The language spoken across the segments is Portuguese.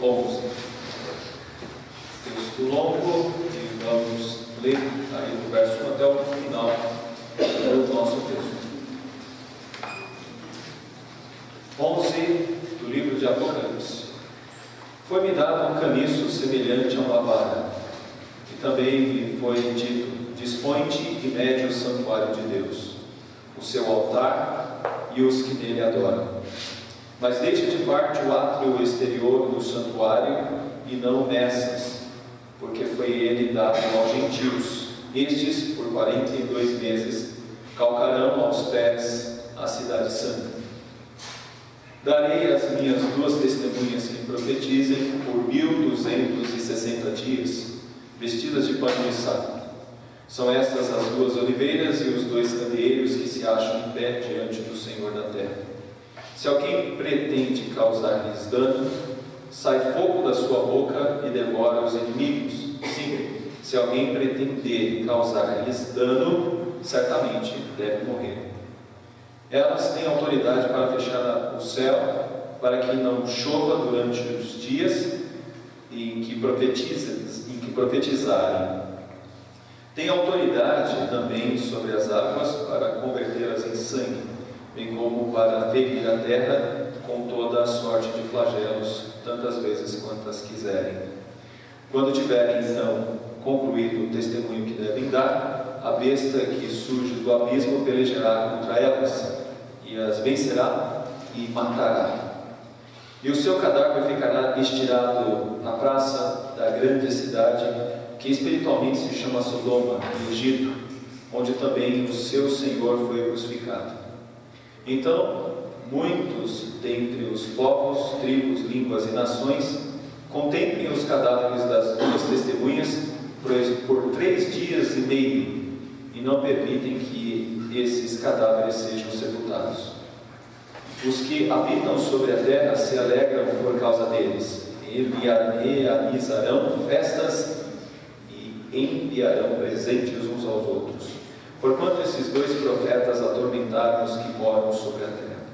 11. Texto longo e vamos ler aí do verso 1 até o final do nosso texto. 11 do livro de Apocalipse. Foi-me dado um caniço semelhante a uma vara, e também me foi dito: dispõe-te e mede o santuário de Deus, o seu altar e os que nele adoram. Mas deixa de parte o átrio exterior do santuário e não o meças, porque foi ele dado aos gentios. Estes, por 42 meses, calcarão aos pés a cidade santa. Darei as minhas duas testemunhas que profetizem por 1260 dias, vestidas de pano de saco. São estas as duas oliveiras e os dois candeeiros que se acham em pé diante do Senhor da terra. Se alguém pretende causar-lhes dano, sai fogo da sua boca e devora os inimigos. Sim, se alguém pretender causar-lhes dano, certamente deve morrer. Elas têm autoridade para fechar o céu, para que não chova durante os dias em que profetizarem. Tem autoridade também sobre as águas para convertê-las em sangue, bem como para ferir a terra com toda a sorte de flagelos, tantas vezes quantas quiserem. Quando tiverem então concluído o testemunho que devem dar, a besta que surge do abismo pelejará contra elas, e as vencerá e matará. E o seu cadáver ficará estirado na praça da grande cidade, que espiritualmente se chama Sodoma, no Egito, onde também o seu Senhor foi crucificado. Então, muitos dentre os povos, tribos, línguas e nações contemplem os cadáveres das duas testemunhas por 3 dias e meio, e não permitem que esses cadáveres sejam sepultados. Os que habitam sobre a terra se alegram por causa deles, e realizarão festas e enviarão presentes uns aos outros, porquanto esses dois profetas atormentaram os que moram sobre a terra.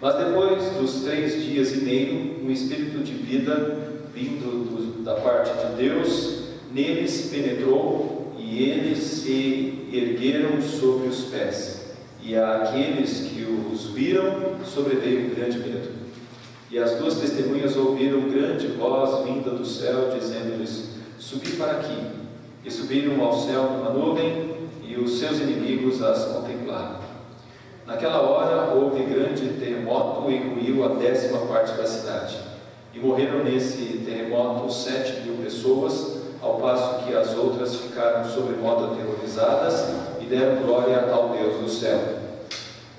Mas depois dos 3 dias e meio, um espírito de vida vindo da parte de Deus neles penetrou, e eles se ergueram sobre os pés, e àqueles que os viram sobreveio um grande medo. E as duas testemunhas ouviram grande voz vinda do céu, dizendo-lhes: subi para aqui. E subiram ao céu numa nuvem, e os seus inimigos as contemplaram. Naquela hora houve grande terremoto e ruiu a 10ª parte da cidade. E morreram nesse terremoto 7.000 pessoas, ao passo que as outras ficaram sobremodo aterrorizadas e deram glória ao Deus do céu.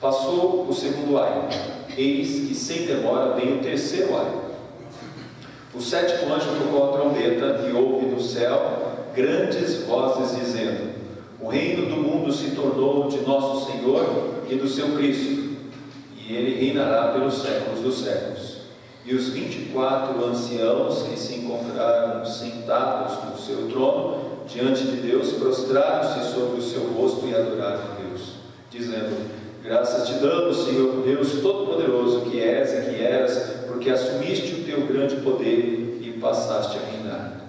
Passou o segundo aio, eis que sem demora vem o terceiro aio. O 7º anjo tocou a trombeta, e houve no céu grandes vozes dizendo: o reino do mundo se tornou de nosso Senhor e do seu Cristo, e ele reinará pelos séculos dos séculos. E os 24 anciãos que se encontraram sentados no seu trono diante de Deus prostraram-se sobre o seu rosto e adoraram a Deus, dizendo: graças te damos, Senhor Deus Todo-Poderoso, que és e que eras, porque assumiste o teu grande poder e passaste a reinar.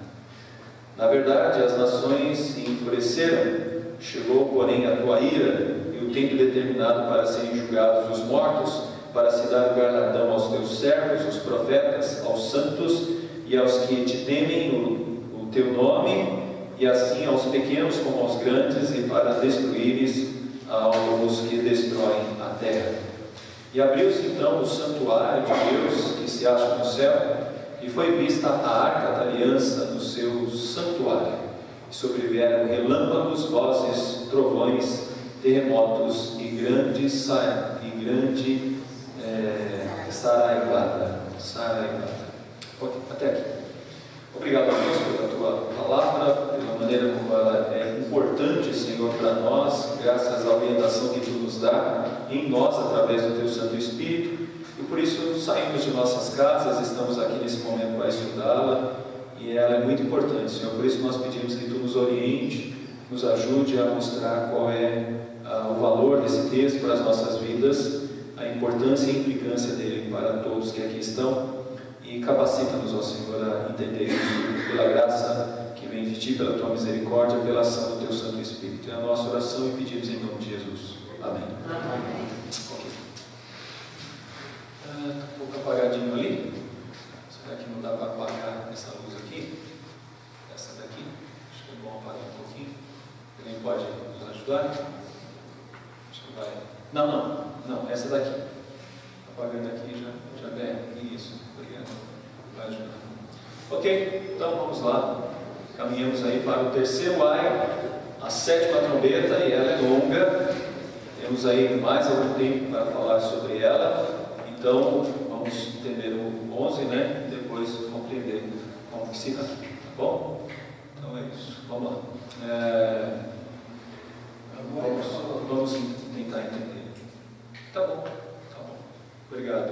Na verdade, as nações se enfureceram, chegou, porém, a tua ira e o tempo determinado para serem julgados os mortos, para se dar o galardão aos teus servos, os profetas, aos santos e aos que te temem o teu nome, e assim aos pequenos como aos grandes, e para destruíres aos que destroem a terra. E abriu-se então o santuário de Deus, que se acha no céu, e foi vista a arca da aliança no seu santuário. E sobrevieram relâmpagos, vozes, trovões, terremotos e grande saraivada. Até aqui. Obrigado a Deus pela tua palavra, pela maneira como ela é importante, Senhor, para nós, graças à orientação que tu nos dá em nós através do teu Santo Espírito, e por isso saímos de nossas casas, estamos aqui nesse momento para estudá-la, e ela é muito importante, Senhor. Por isso nós pedimos que tu nos oriente, nos ajude a mostrar qual é o valor desse texto para as nossas vidas, a importância e a implicância dele para todos que aqui estão, e capacita-nos, ó Senhor, a entender isso pela graça que vem de Ti, pela Tua misericórdia, pela ação do Teu Santo Espírito. É a nossa oração e pedimos em nome de Jesus. Amém. Amém. Ok. Um pouco apagadinho ali. Será que não dá para apagar essa luz aqui? Essa daqui? Acho que é bom apagar um pouquinho. Alguém pode nos ajudar? Acho que vai. Não, essa daqui. Apagando aqui já bem. Isso, obrigado. Vai ajudar. Ok, então vamos lá. Caminhamos aí para o terceiro ai, a sétima trombeta, e ela é longa. Temos aí mais algum tempo para falar sobre ela. Então vamos entender o 11, né? E depois compreender como que se dá. Tá bom? Então é isso. Vamos lá. Vamos tentar entender. Tá bom. Obrigado,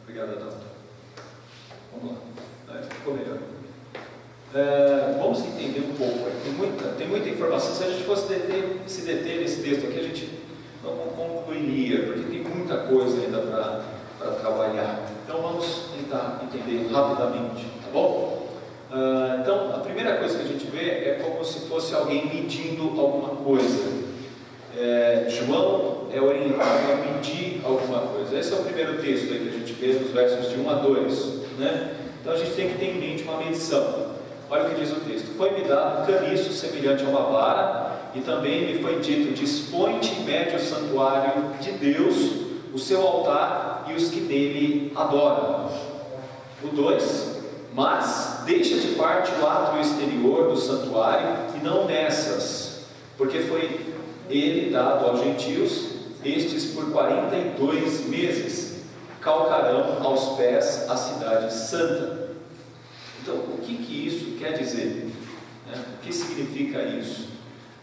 Adão. Vamos lá. Ficou melhor. Vamos entender um pouco. Tem muita informação. Se a gente fosse se deter nesse texto aqui, a gente não concluiria, porque tem muita coisa ainda para trabalhar. Então vamos tentar entender rapidamente, tá bom? Então a primeira coisa que a gente vê é como se fosse alguém medindo alguma coisa. João é orientado a medir alguma coisa. Esse é o primeiro texto aí que a gente vê nos versos de 1 a 2, né? Então a gente tem que ter em mente uma medição. Olha o que diz o texto: foi-me dado um caniço semelhante a uma vara, e também me foi dito: dispõe-te e mede o santuário de Deus, o seu altar e os que nele adoram. O 2: mas deixa de parte o átrio exterior do santuário e não meças, porque foi ele dado aos gentios, estes por 42 meses calcarão aos pés a cidade santa. Então, o que isso quer dizer? O que significa isso?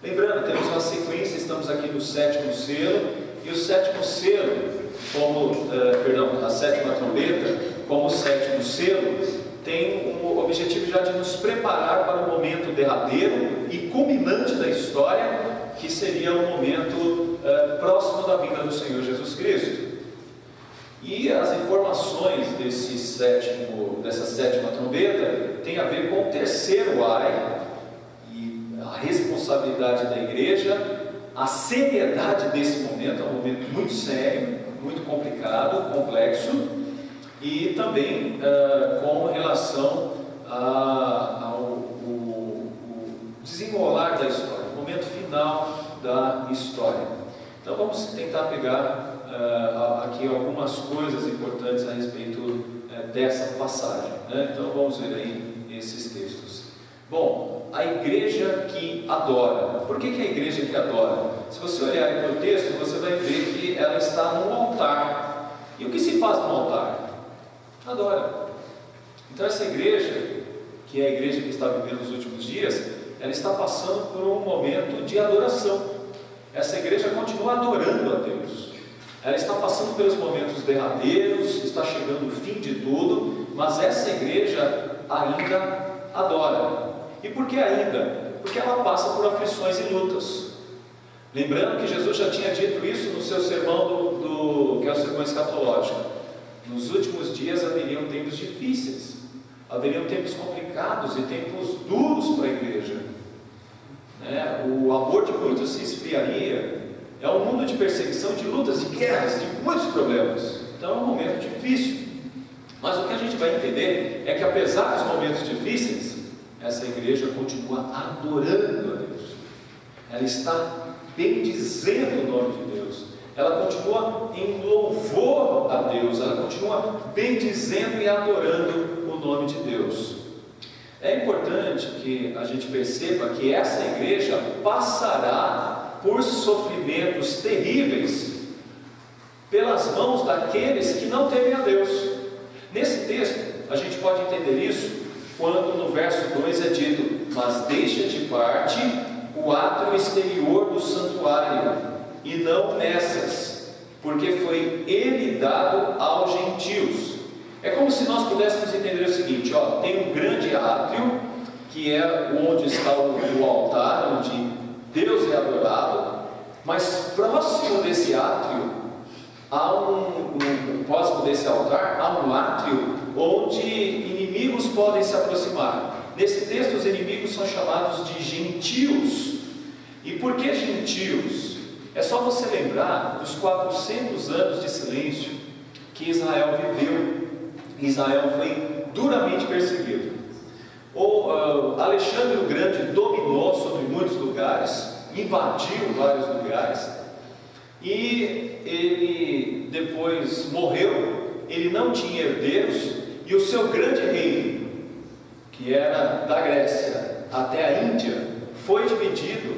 Lembrando, temos uma sequência, estamos aqui no sétimo selo, e o sétimo selo, a sétima trombeta, como o sétimo selo, tem um objetivo já de nos preparar para o momento derradeiro e culminante da história, que seria o momento próximo da vinda do Senhor Jesus Cristo. E as informações dessa sétima trombeta tem a ver com o terceiro ai, e a responsabilidade da igreja, a seriedade desse momento. É um momento muito sério, muito complicado, complexo, e também com relação ao desenrolar da história, o momento final da história. Então vamos tentar pegar aqui algumas coisas importantes a respeito dessa passagem, né? Então vamos ver aí esses textos. Bom, a igreja que adora. Por que a igreja que adora? Se você olhar aí para o texto, você vai ver que ela está no altar. E o que se faz no altar? Adora. Então essa igreja, que é a igreja que está vivendo nos últimos dias, ela está passando por um momento de adoração. Essa igreja continua adorando a Deus. Ela está passando pelos momentos derradeiros, está chegando o fim de tudo, mas essa igreja ainda adora. E por que ainda? Porque ela passa por aflições e lutas. Lembrando que Jesus já tinha dito isso no seu sermão que é o sermão escatológico. Nos últimos dias haveriam tempos difíceis, haveriam tempos complicados e tempos duros para a igreja. O amor de muitos se esfriaria. É um mundo de perseguição, de lutas, de guerras, de muitos problemas. Então é um momento difícil. Mas o que a gente vai entender é que, apesar dos momentos difíceis, essa igreja continua adorando a Deus. Ela está bendizendo o nome de Deus. Ela continua em louvor a Deus. Ela continua bendizendo e adorando o nome de Deus. É importante que a gente perceba que essa igreja passará por sofrimentos terríveis pelas mãos daqueles que não temem a Deus. Nesse texto, a gente pode entender isso quando no verso 2 é dito: mas deixa de parte o átrio exterior do santuário, e não meças, porque foi ele dado aos gentios. É como se nós pudéssemos entender o seguinte: tem um grande átrio, que é onde está o altar, onde Deus é adorado, mas próximo desse átrio, próximo desse altar, há um átrio onde inimigos podem se aproximar. Nesse texto, os inimigos são chamados de gentios. E por que gentios? É só você lembrar dos 400 anos de silêncio que Israel viveu. Israel foi duramente perseguido. Alexandre o Grande dominou sobre muitos lugares, invadiu vários lugares, e ele depois morreu. Ele não tinha herdeiros, e o seu grande reino, que era da Grécia até a Índia, foi dividido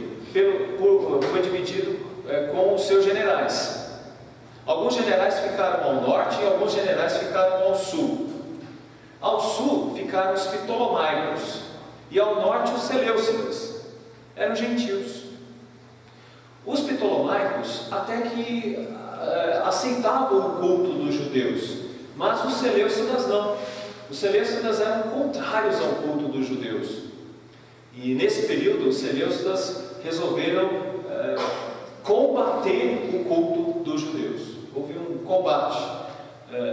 com os seus generais. Alguns generais ficaram ao norte e alguns generais ficaram ao sul. Ao sul ficaram os Ptolomaicos e ao norte os Seleucidas. Eram gentios. Os Ptolomaicos até que aceitavam o culto dos judeus, mas os Seleucidas não. Os Seleucidas eram contrários ao culto dos judeus. E nesse período os Seleucidas resolveram combater o culto dos judeus. Houve um combate.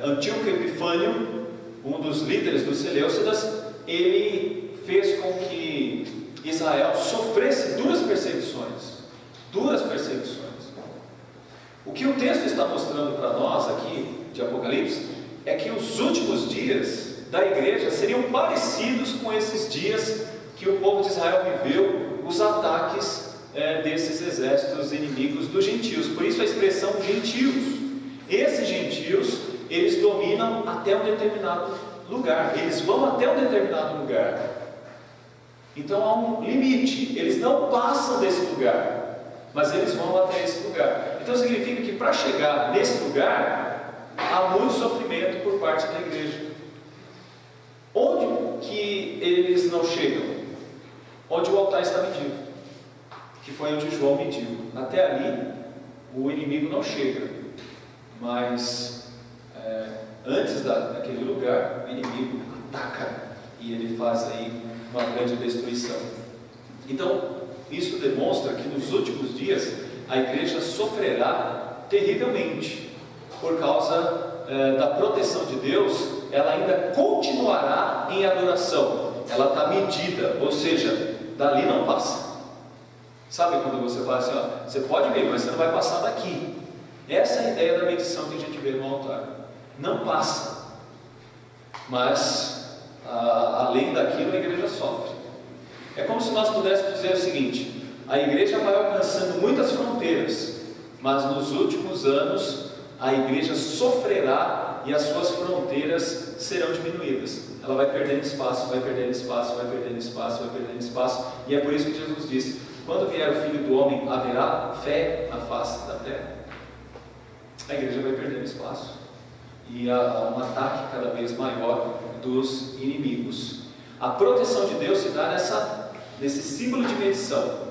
Antíoco Epifânio, um dos líderes dos Seleucidas, ele fez com que Israel sofresse duras perseguições. O que o texto está mostrando para nós aqui, de Apocalipse, é que os últimos dias da igreja seriam parecidos com esses dias que o povo de Israel viveu, os ataques desses exércitos inimigos dos gentios. Por isso a expressão gentios. Esses gentios, eles dominam até um determinado lugar, eles vão até um determinado lugar. Então há um limite, eles não passam desse lugar, mas eles vão até esse lugar. Então significa que para chegar nesse lugar, há muito sofrimento por parte da igreja. Onde que eles não chegam? Onde o altar está medido, que foi onde João mediu. Até ali, o inimigo não chega, mas antes daquele lugar, o inimigo ataca e ele faz aí uma grande destruição. Então, isso demonstra que nos últimos dias a igreja sofrerá terrivelmente por causa da proteção de Deus. Ela ainda continuará em adoração, ela está medida, ou seja, dali não passa. Sabe quando você fala assim, você pode ver, mas você não vai passar daqui. Essa é a ideia da medição que a gente vê no altar. Não passa, mas além daquilo a igreja sofre. É como se nós pudéssemos dizer o seguinte: a igreja vai alcançando muitas fronteiras, mas nos últimos anos a igreja sofrerá e as suas fronteiras serão diminuídas. Ela vai perdendo espaço, vai perdendo espaço, vai perdendo espaço, vai perdendo espaço. E é por isso que Jesus disse: quando vier o Filho do Homem, haverá fé na face da terra. A igreja vai perdendo espaço e há um ataque cada vez maior dos inimigos. A proteção de Deus se dá nesse símbolo de medição,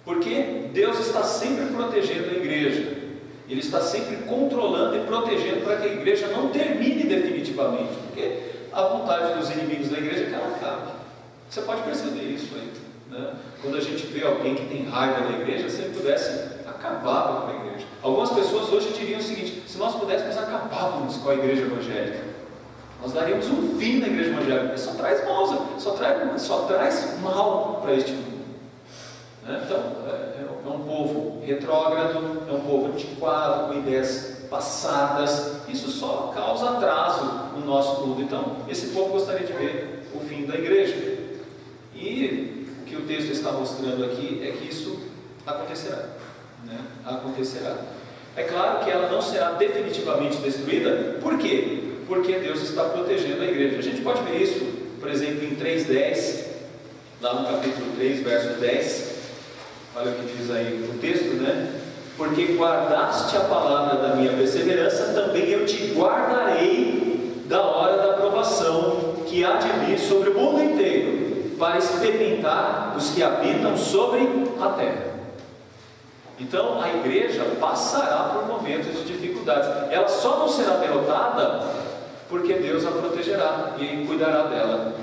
porque Deus está sempre protegendo a igreja. Ele está sempre controlando e protegendo para que a igreja não termine definitivamente, porque a vontade dos inimigos da igreja é que ela acabe. Você pode perceber isso aí, né? Quando a gente vê alguém que tem raiva da igreja, se ele pudesse, acabava com a igreja. Algumas pessoas hoje diriam o seguinte: se nós pudéssemos, acabávamos com a igreja evangélica, nós daríamos um fim na igreja evangélica, porque só traz traz mal para este mundo. Então, é um povo retrógrado, é um povo antiquado, com ideias passadas. Isso só causa atraso no nosso mundo. Então, esse povo gostaria de ver o fim da igreja. E o que o texto está mostrando aqui é que isso acontecerá. Acontecerá. É claro que ela não será definitivamente destruída. Por quê? Porque Deus está protegendo a igreja. A gente pode ver isso, por exemplo, em 3:10, lá no capítulo 3, verso 10. Olha o que diz aí o texto, Porque guardaste a palavra da minha perseverança, também eu te guardarei da hora da provação que há de vir sobre o mundo inteiro, para experimentar os que habitam sobre a terra. Então a igreja passará por momentos de dificuldades. Ela só não será derrotada porque Deus a protegerá e cuidará dela.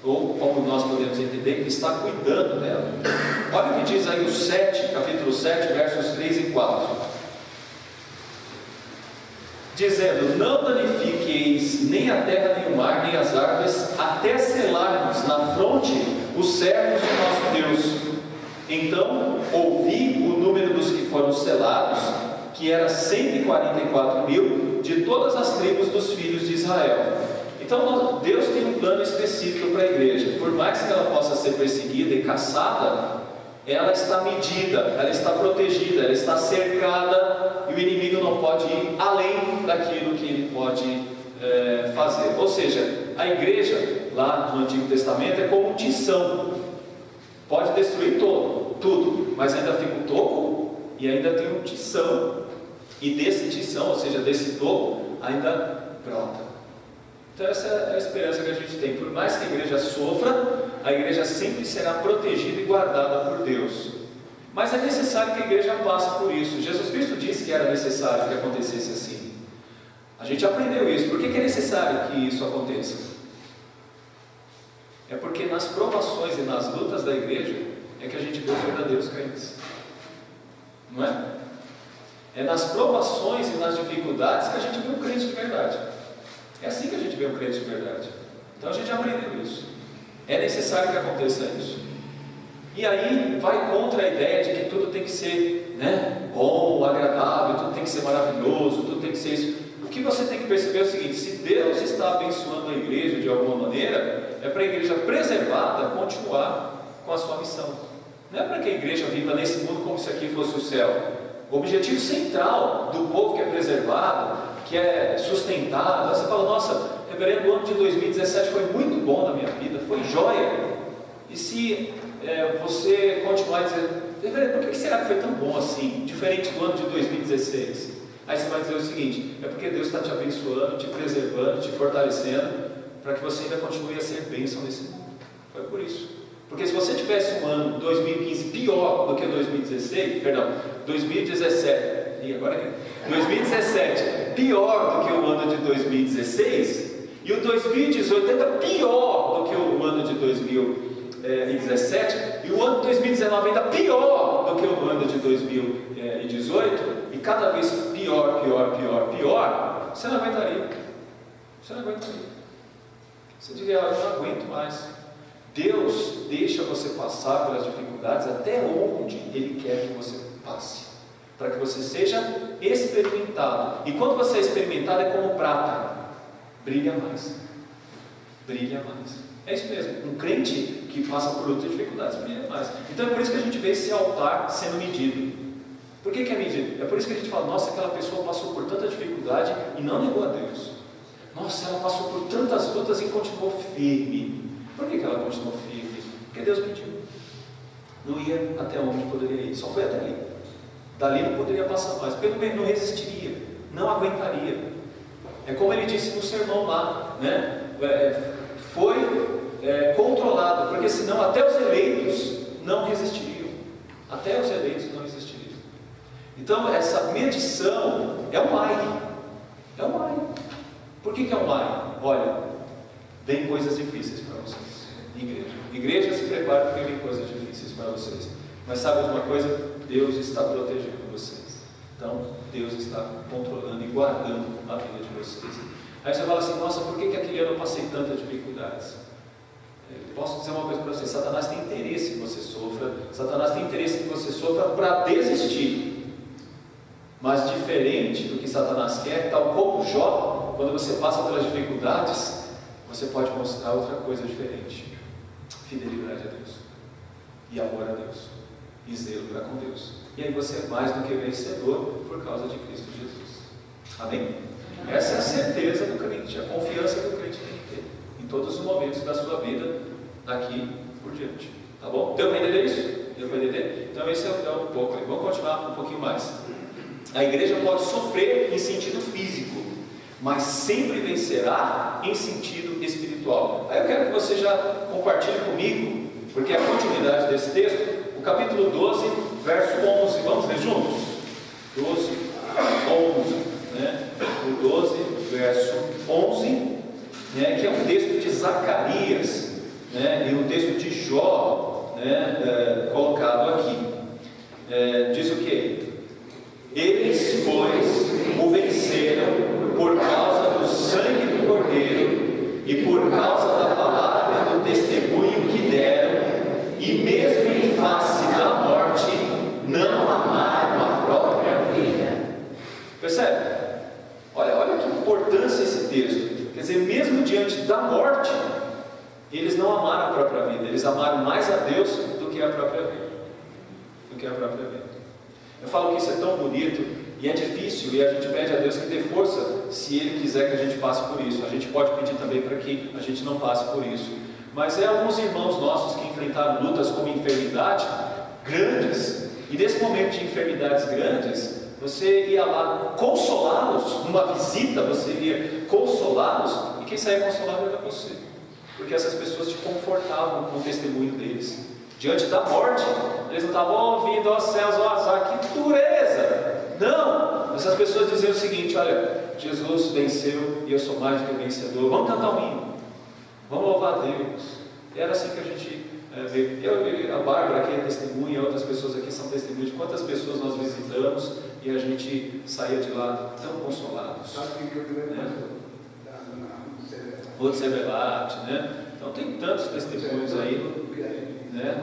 Ou, como nós podemos entender, está cuidando dela. Olha o que diz aí o capítulo 7, versos 3 e 4. dizendo: não danifiqueis nem a terra, nem o mar, nem as árvores, até selarmos na fronte os servos de nosso Deus. Então ouvi o número dos que foram selados, que era 144.000, de todas as tribos dos filhos de Israel. Então Deus tem um plano específico para a igreja. Por mais que ela possa ser perseguida e caçada, ela está medida, ela está protegida, ela está cercada, e o inimigo não pode ir além daquilo que ele pode fazer. Ou seja, a igreja lá no Antigo Testamento é como um tição, pode destruir tudo, mas ainda fica o toco e ainda tem um tição, e desse tição, ou seja, desse toco, ainda brota. Então essa é a esperança que a gente tem. Por mais que a igreja sofra, a igreja sempre será protegida e guardada por Deus. Mas é necessário que a igreja passe por isso. Jesus Cristo disse que era necessário que acontecesse assim. A gente aprendeu isso. Por que é necessário que isso aconteça? É porque nas provações e nas lutas da igreja é que a gente vê os verdadeiros crentes. Não é? É nas provações e nas dificuldades que a gente vê um crente de verdade. É assim que a gente vê um crente de verdade. Então a gente aprendeu isso. É necessário que aconteça isso. E aí vai contra a ideia de que tudo tem que ser, bom, agradável, tudo tem que ser maravilhoso, tudo tem que ser isso. O que você tem que perceber é o seguinte: se Deus está abençoando a igreja de alguma maneira, é para a igreja preservada continuar com a sua missão. Não é para que a igreja viva nesse mundo como se aqui fosse o céu. O objetivo central do povo que é preservado, que é sustentado, você fala: nossa, reverendo, o ano de 2017 foi muito bom na minha vida, foi joia. E se você continuar dizendo: reverendo, por que será que foi tão bom assim, diferente do ano de 2016? Aí você vai dizer o seguinte: é porque Deus está te abençoando, te preservando, te fortalecendo, para que você ainda continue a ser bênção nesse mundo. Foi por isso. Porque se você tivesse um ano 2015 pior do que 2017, e agora 2017 pior do que o ano de 2016, e o 2018 ainda pior do que o ano de 2017, e o ano de 2019 ainda pior do que o ano de 2018, e cada vez pior, você não aguentaria. Você diria: eu não aguento mais. Deus deixa você passar pelas dificuldades até onde Ele quer que você passe, para que você seja experimentado. E quando você é experimentado, é como prata, brilha mais. É isso mesmo. Um crente que passa por outras dificuldades brilha mais. Então é por isso que a gente vê esse altar sendo medido. Por que é medido? É por isso que a gente fala: nossa, aquela pessoa passou por tanta dificuldade e não negou a Deus. Nossa, ela passou por tantas lutas e continuou firme. Por que ela continuou firme? Porque Deus mediu. Não ia até onde poderia ir, só foi até ali. Dali não poderia passar mais, pelo menos não resistiria, não aguentaria. É como ele disse no sermão lá, foi controlado, porque senão até os eleitos não resistiriam. Então essa medição é um ai. Por que é um ai? Olha, vem coisas difíceis para vocês. Igreja, se prepare, porque vem coisas difíceis para vocês. Mas sabe uma coisa? Deus está protegendo vocês. Então Deus está controlando e guardando a vida de vocês. Aí você fala assim: nossa, por que aquele ano eu passei tantas dificuldades? Eu posso dizer uma coisa para você: Satanás tem interesse que você sofra. Satanás tem interesse que você sofra para desistir. Mas diferente do que Satanás quer, tal como Jó, quando você passa pelas dificuldades, você pode mostrar outra coisa diferente: fidelidade a Deus, e amor a Deus, e zelo para com Deus. E aí você é mais do que vencedor por causa de Cristo Jesus. Amém? Essa é a certeza do crente, a confiança que o crente tem que ter em todos os momentos da sua vida, daqui por diante. Tá bom? Deu para entender isso? Deu para entender? Então esse é um pouco. Vamos continuar um pouquinho mais. A igreja pode sofrer em sentido físico, mas sempre vencerá em sentido espiritual. Aí eu quero que você já compartilhe comigo, porque é a continuidade desse texto, o capítulo 12, verso 11. Vamos ler juntos? 12, 11, o 12, verso 11, que é um texto de Zacarias, e um texto de Jó, colocado aqui. Diz o que? Eles, pois, o venceram dizer, mesmo diante da morte, eles não amaram a própria vida, eles amaram mais a Deus do que a própria vida. Eu falo que isso é tão bonito e é difícil, e a gente pede a Deus que dê força se Ele quiser que a gente passe por isso. A gente pode pedir também para que a gente não passe por isso. Mas alguns irmãos nossos que enfrentaram lutas como enfermidade grandes, e nesse momento de enfermidades grandes, você ia lá consolá-los, numa visita você ia consolá-los, e quem saía consolado era você, porque essas pessoas te confortavam com o testemunho deles. Diante da morte, eles não estavam ouvindo, ó céus, ó azar, que dureza! Não! Essas pessoas diziam o seguinte: olha, Jesus venceu e eu sou mais do que vencedor, vamos cantar um hino, vamos louvar a Deus. E era assim que a gente vê. A Bárbara aqui é testemunha, outras pessoas aqui são testemunhas de quantas pessoas nós visitamos e a gente saía de lá tão consolados. Outro Sevelate, né? Então tem tantos testemunhos aí. Né?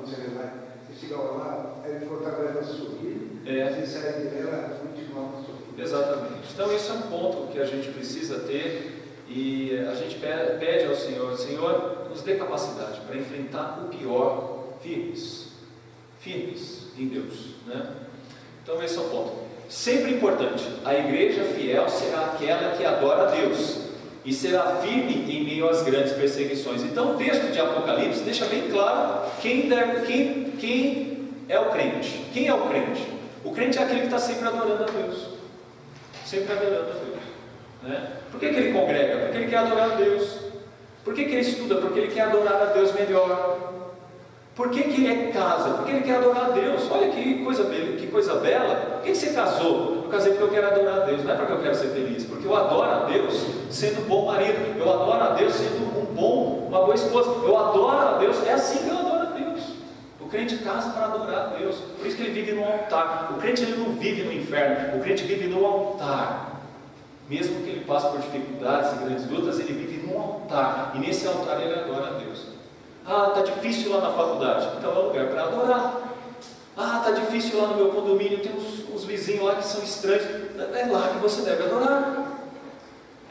Você chega lá, ele fortalece a sorrir, você sai dela, continua a sorrir. Exatamente. Então isso é um ponto que a gente precisa ter, e a gente pede ao Senhor: Senhor, nos dê capacidade para enfrentar o pior firmes em Deus, né? Então esse é o ponto. Sempre importante, a igreja fiel será aquela que adora a Deus e será firme em meio às grandes perseguições. Então o texto de Apocalipse deixa bem claro quem é o crente. Quem é o crente? O crente é aquele que está sempre adorando a Deus. Sempre adorando a Deus, né? Por que ele congrega? Porque ele quer adorar a Deus. Por que ele estuda? Porque ele quer adorar a Deus melhor. Por que ele casa? Porque ele quer adorar a Deus. Olha que coisa bela. Por que você casou? Eu casei porque eu quero adorar a Deus. Não é porque eu quero ser feliz, porque eu adoro a Deus sendo um bom marido. Eu adoro a Deus sendo uma boa esposa. Eu adoro a Deus. É assim que eu adoro a Deus. O crente casa para adorar a Deus. Por isso que ele vive no altar. O crente ele não vive no inferno. O crente vive no altar. Mesmo que ele passe por dificuldades e grandes lutas, ele vive no altar. E nesse altar ele adora a Deus. Ah, está difícil lá na faculdade. Então é um lugar para adorar. Ah, está difícil lá no meu condomínio, tem uns vizinhos lá que são estranhos. É lá que você deve adorar.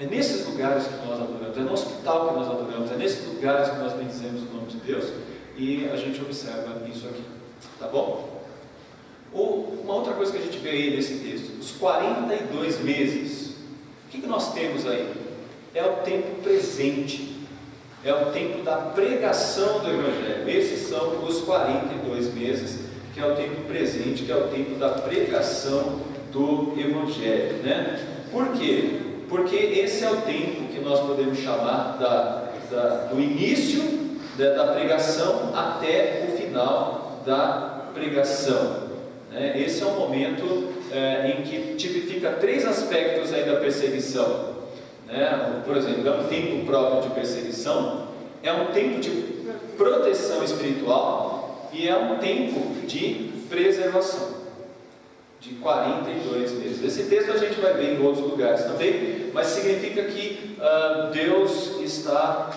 É nesses lugares que nós adoramos, é no hospital que nós adoramos, é nesses lugares que nós bendizemos o nome de Deus, e a gente observa isso aqui. Tá bom? Uma outra coisa que a gente vê aí nesse texto: os 42 meses. O que nós temos aí? É o tempo presente. É o tempo da pregação do Evangelho. Esses são os 42 meses, que é o tempo presente, que é o tempo da pregação do Evangelho, né? Por quê? Porque esse é o tempo que nós podemos chamar do início da pregação até o final da pregação, né? Esse é o momento em que tipifica 3 aspectos aí da perseguição. Por exemplo, é um tempo próprio de perseguição, é um tempo de proteção espiritual e é um tempo de preservação, de 42 meses. Esse texto a gente vai ver em outros lugares também, mas significa que Deus está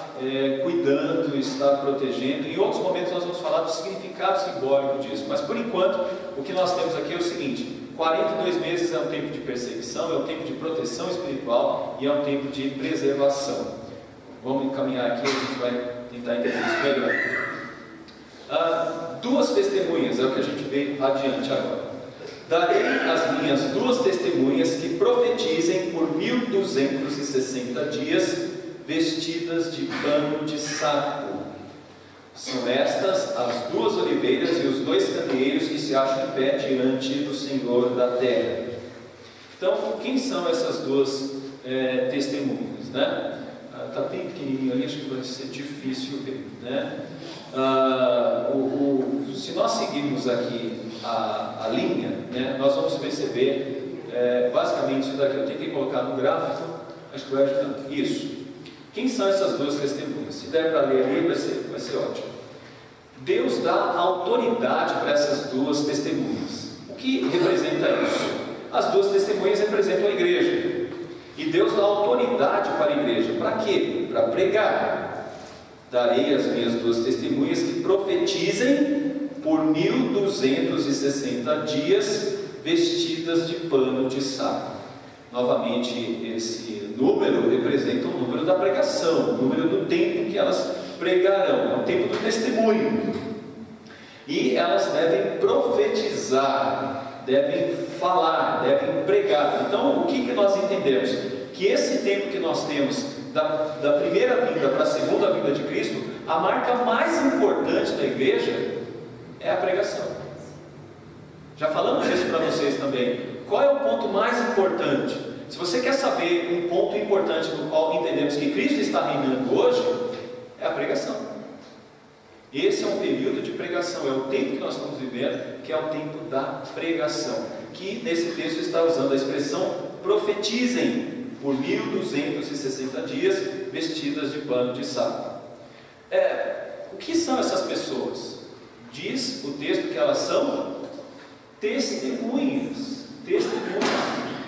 cuidando, está protegendo. Em outros momentos nós vamos falar do significado simbólico disso, mas por enquanto o que nós temos aqui é o seguinte: 42 meses é um tempo de perseguição, é um tempo de proteção espiritual e é um tempo de preservação. Vamos encaminhar aqui, a gente vai tentar entender isso melhor. 2 testemunhas é o que a gente vê adiante agora. Darei as minhas 2 testemunhas que profetizem por 1260 dias, vestidas de pano de saco. São estas as 2 oliveiras e os 2 candeeiros que se acham em pé diante do Senhor da terra. Então, quem são essas 2 testemunhas, né? Está bem pequenininho ali, acho que vai ser difícil ver, né? Se nós seguirmos aqui a linha, né, nós vamos perceber basicamente isso daqui. Eu tentei colocar no gráfico, acho que vai ajudar. Isso. Quem são essas 2 testemunhas? Se der para ler ali, vai ser ótimo. Deus dá autoridade para essas 2 testemunhas. O que representa isso? As 2 testemunhas representam a igreja. E Deus dá autoridade para a igreja. Para quê? Para pregar. Darei as minhas 2 testemunhas que profetizem por 1260 dias, vestidas de pano de saco. Novamente, esse número representa o número da pregação, o número do tempo que elas pregarão, é o tempo do testemunho. E elas devem profetizar, devem falar, devem pregar. Então, o que nós entendemos? Que esse tempo que nós temos da primeira vinda para a segunda vinda de Cristo, a marca mais importante da igreja é a pregação. Já falamos isso para vocês também. Qual é o ponto mais importante? Se você quer saber um ponto importante no qual entendemos que Cristo está reinando hoje, é a pregação. Esse é um período de pregação, é o tempo que nós estamos vivendo, que é o tempo da pregação, que nesse texto está usando a expressão profetizem por 1260 dias vestidas de pano de saco. O que são essas pessoas? Diz o texto que elas são testemunhas.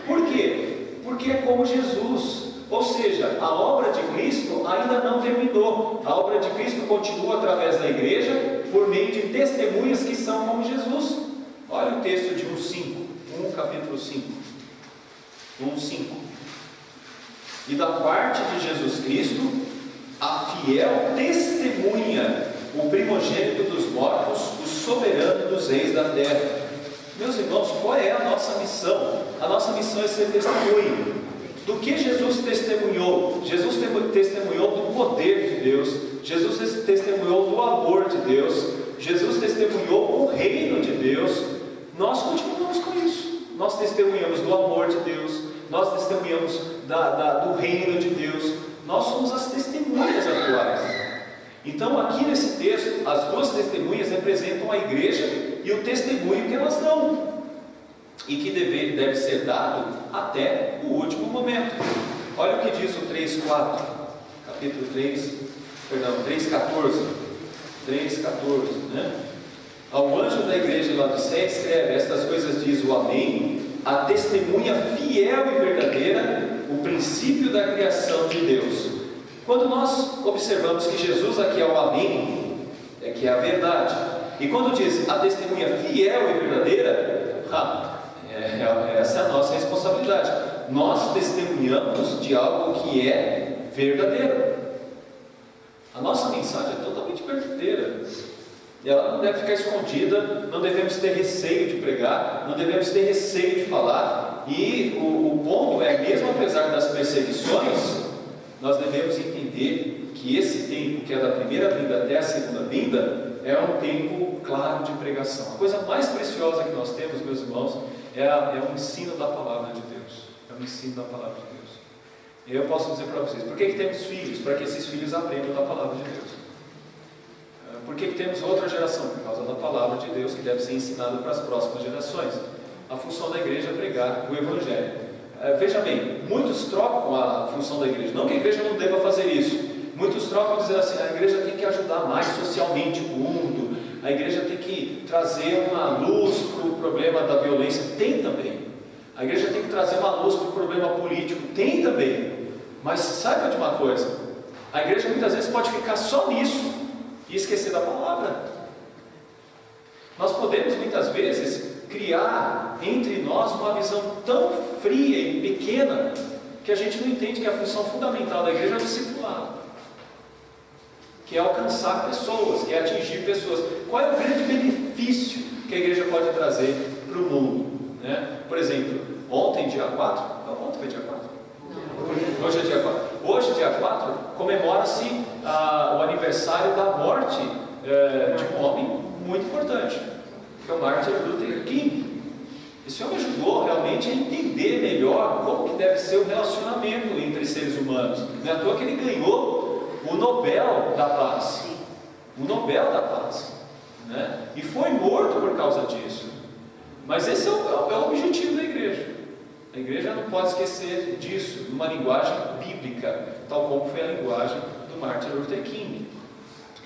Por quê? Porque é como Jesus, ou seja, a obra de Cristo ainda não terminou. A obra de Cristo continua através da igreja, por meio de testemunhas que são como Jesus. Olha o texto de 1:5, capítulo 5, 1:5. E da parte de Jesus Cristo, a fiel testemunha, o primogênito dos mortos, o soberano dos reis da terra. Meus irmãos, qual é a nossa missão? A nossa missão é ser testemunho. Do que Jesus testemunhou? Jesus testemunhou do poder de Deus. Jesus testemunhou do amor de Deus. Jesus testemunhou o reino de Deus. Nós continuamos com isso. Nós testemunhamos do amor de Deus. Nós testemunhamos do reino de Deus. Nós somos as testemunhas atuais. Então, aqui nesse texto, as duas testemunhas representam a igreja e o testemunho que elas dão, e que deve ser dado até o último momento. Olha o que diz o 3:4, capítulo 3:14, né? Ao anjo da igreja de Laodiceia escreve: estas coisas diz o Amém, a testemunha fiel e verdadeira, o princípio da criação de Deus. Quando nós observamos que Jesus aqui é o Amém, é que é a verdade. E quando diz a testemunha fiel e verdadeira, essa é a nossa responsabilidade. Nós testemunhamos de algo que é verdadeiro. A nossa mensagem é totalmente verdadeira. E ela não deve ficar escondida, não devemos ter receio de pregar, não devemos ter receio de falar. E o ponto é, mesmo apesar das perseguições, nós devemos entender que esse tempo, que é da primeira vinda até a segunda vinda, é um tempo claro de pregação. A coisa mais preciosa que nós temos, meus irmãos, é o ensino da palavra de Deus. É o ensino da palavra de Deus. E eu posso dizer para vocês, por que temos filhos? Para que esses filhos aprendam da palavra de Deus. Por que temos outra geração? Por causa da palavra de Deus, que deve ser ensinada para as próximas gerações. A função da igreja é pregar o Evangelho. Veja bem, muitos trocam a função da igreja. Não que a igreja não deva fazer isso. Muitos trocam dizendo assim: a igreja tem que ajudar mais socialmente o mundo, a igreja tem que trazer uma luz para o problema da violência. Tem também. A igreja tem que trazer uma luz para o problema político. Tem também. Mas saiba de uma coisa: a igreja muitas vezes pode ficar só nisso e esquecer da palavra. Nós podemos muitas vezes criar entre nós uma visão tão fria e pequena que a gente não entende que a função fundamental da igreja é o discipulado, que é alcançar pessoas, que é atingir pessoas. Qual é o grande benefício que a igreja pode trazer para o mundo, né? Por exemplo, ontem, dia 4, ontem foi dia 4? Hoje é dia 4. Hoje, dia 4, comemora-se o aniversário da morte de um homem muito importante, que é o Martin Luther King. Esse homem ajudou realmente a entender melhor como que deve ser o relacionamento entre seres humanos. Não é à toa que ele ganhou o Nobel da Paz. O Nobel da Paz, né? E foi morto por causa disso. Mas esse é o objetivo da igreja. A igreja não pode esquecer disso, numa linguagem bíblica, tal como foi a linguagem do Martin Luther King.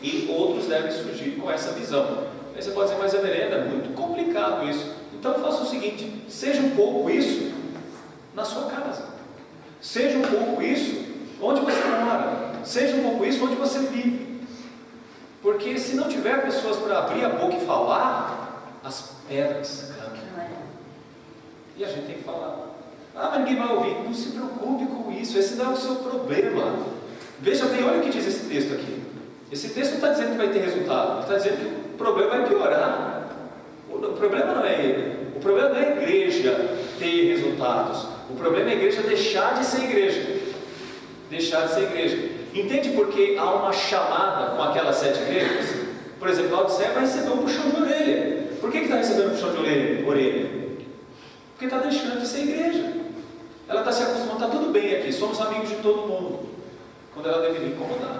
E outros devem surgir com essa visão. Aí você pode dizer: mas Everenda, é muito complicado isso. Então faça o seguinte: seja um pouco isso na sua casa, seja um pouco isso onde você mora, seja um pouco isso onde você vive. Porque se não tiver pessoas para abrir a boca e falar, as pedras caem. E a gente tem que falar. Ah, mas ninguém vai ouvir. Não se preocupe com isso, esse não é o seu problema. Veja bem, olha o que diz esse texto aqui. Esse texto não está dizendo que vai ter resultado, está dizendo que o problema vai piorar. O problema não é ele. O problema não é a igreja ter resultados. O problema é a igreja deixar de ser igreja. Deixar de ser igreja. Entende por que há uma chamada com aquelas 7 igrejas? Por exemplo, a Odisseia vai receber um puxão de orelha. Por que está recebendo um puxão de orelha? Porque está deixando de ser igreja. Ela está se acostumando, está tudo bem aqui, somos amigos de todo mundo. Quando ela deveria incomodar.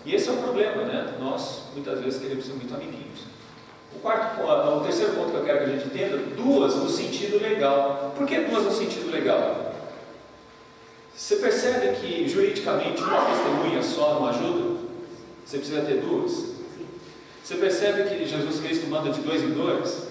E esse é o problema, né? Nós, muitas vezes, queremos ser muito amiguinhos. O terceiro ponto que eu quero que a gente entenda, 2 no sentido legal. Por que 2 no sentido legal? Você percebe que, juridicamente, uma testemunha só não ajuda? Você precisa ter 2? Você percebe que Jesus Cristo manda de 2 em 2?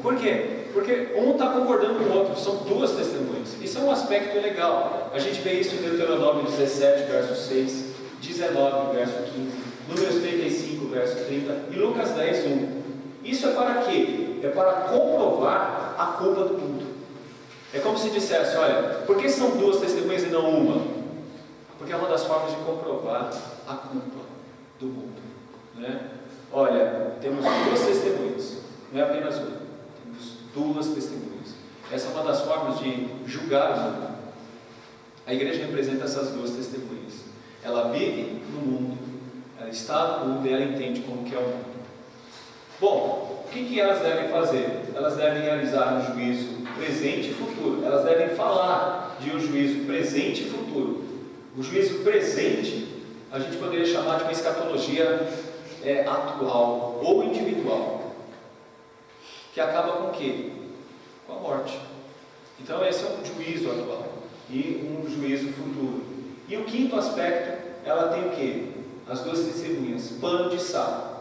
Por quê? Porque um está concordando com o outro, são 2 testemunhas. Isso é um aspecto legal. A gente vê isso em Deuteronômio 17, verso 6, 19, verso 15, Números 35, verso 30 e Lucas 10, 1. Isso é para quê? É para comprovar a culpa do mundo. É como se dissesse, olha, por que são 2 testemunhas e não uma? Porque é uma das formas de comprovar a culpa do mundo, né? Olha, temos 2 testemunhas, não é apenas uma, temos 2 testemunhas. Essa é uma das formas de julgar o mundo. A igreja representa essas 2 testemunhas. Ela vive no mundo, ela está no mundo e ela entende como que é o mundo. Bom, o que elas devem fazer? Elas devem realizar um juízo presente e futuro. Elas devem falar de um juízo presente e futuro. O juízo presente, a gente poderia chamar de uma escatologia atual ou individual, que acaba com o quê? Com a morte. Então esse é um juízo atual e um juízo futuro. E o 5º aspecto, ela tem o quê? As 2 testemunhas, pano de saco.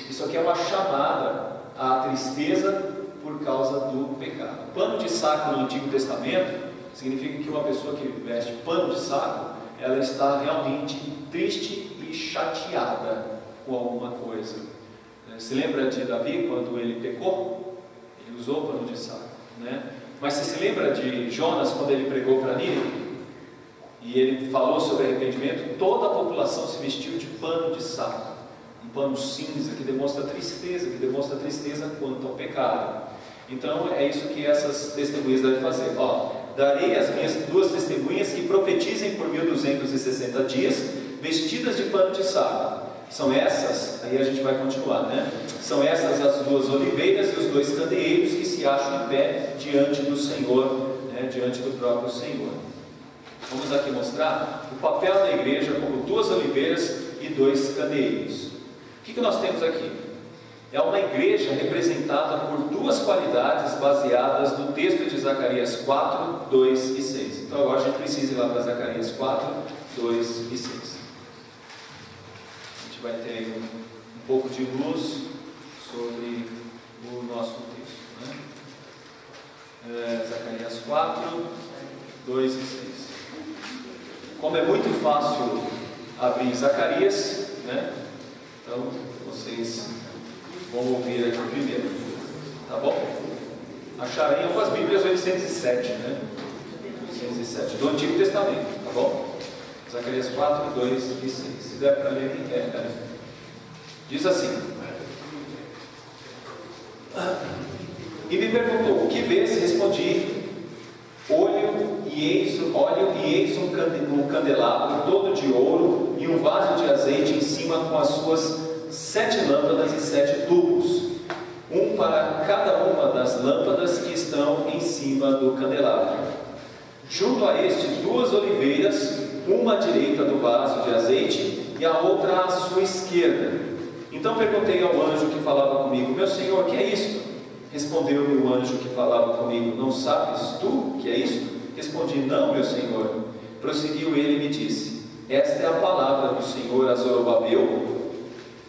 Isso aqui é uma chamada à tristeza por causa do pecado. Pano de saco no Antigo Testamento significa que uma pessoa que veste pano de saco, ela está realmente triste e chateada com alguma coisa. Se lembra de Davi quando ele pecou? Ele usou pano de saco, né? Mas você se lembra de Jonas quando ele pregou para Nínive? E ele falou sobre arrependimento, toda a população se vestiu de pano de saco, um pano cinza que demonstra tristeza quanto ao pecado. Então é isso que essas testemunhas devem fazer. Darei as minhas 2 testemunhas que profetizem por 1260 dias, vestidas de pano de saco. São essas, aí a gente vai continuar, né? São essas as 2 oliveiras e os 2 candeeiros que se acham em pé diante do Senhor, né? Diante do próprio Senhor. Vamos aqui mostrar o papel da igreja como 2 oliveiras e 2 candeeiros. O que nós temos aqui? É uma igreja representada por 2 qualidades baseadas no texto de Zacarias 4, 2 e 6. Então agora a gente precisa ir lá para Zacarias 4, 2 e 6. A gente vai ter um pouco de luz sobre o nosso texto, né? Zacarias 4, 2 e 6. Como é muito fácil abrir Zacarias, né? Então vocês vão ouvir aqui primeiro, tá bom? Acharei algumas Bíblias 807, né? 807 do Antigo Testamento, tá bom? Zacarias 4, 2 e 6. Se der para ler, quem quer, né? Diz assim: e me perguntou, o que vês? Respondi, óleo e eis um candelabro todo de ouro e um vaso de azeite em cima com as suas 7 lâmpadas e 7 tubos, um para cada uma das lâmpadas que estão em cima do candelabro. Junto a este 2 oliveiras, uma à direita do vaso de azeite e a outra à sua esquerda. Então perguntei ao anjo que falava comigo, meu senhor, que é isto? Respondeu-me o anjo que falava comigo, não sabes tu que é isto? Respondi, não, meu senhor. Prosseguiu ele e me disse, esta é a palavra do Senhor a Zorobabel,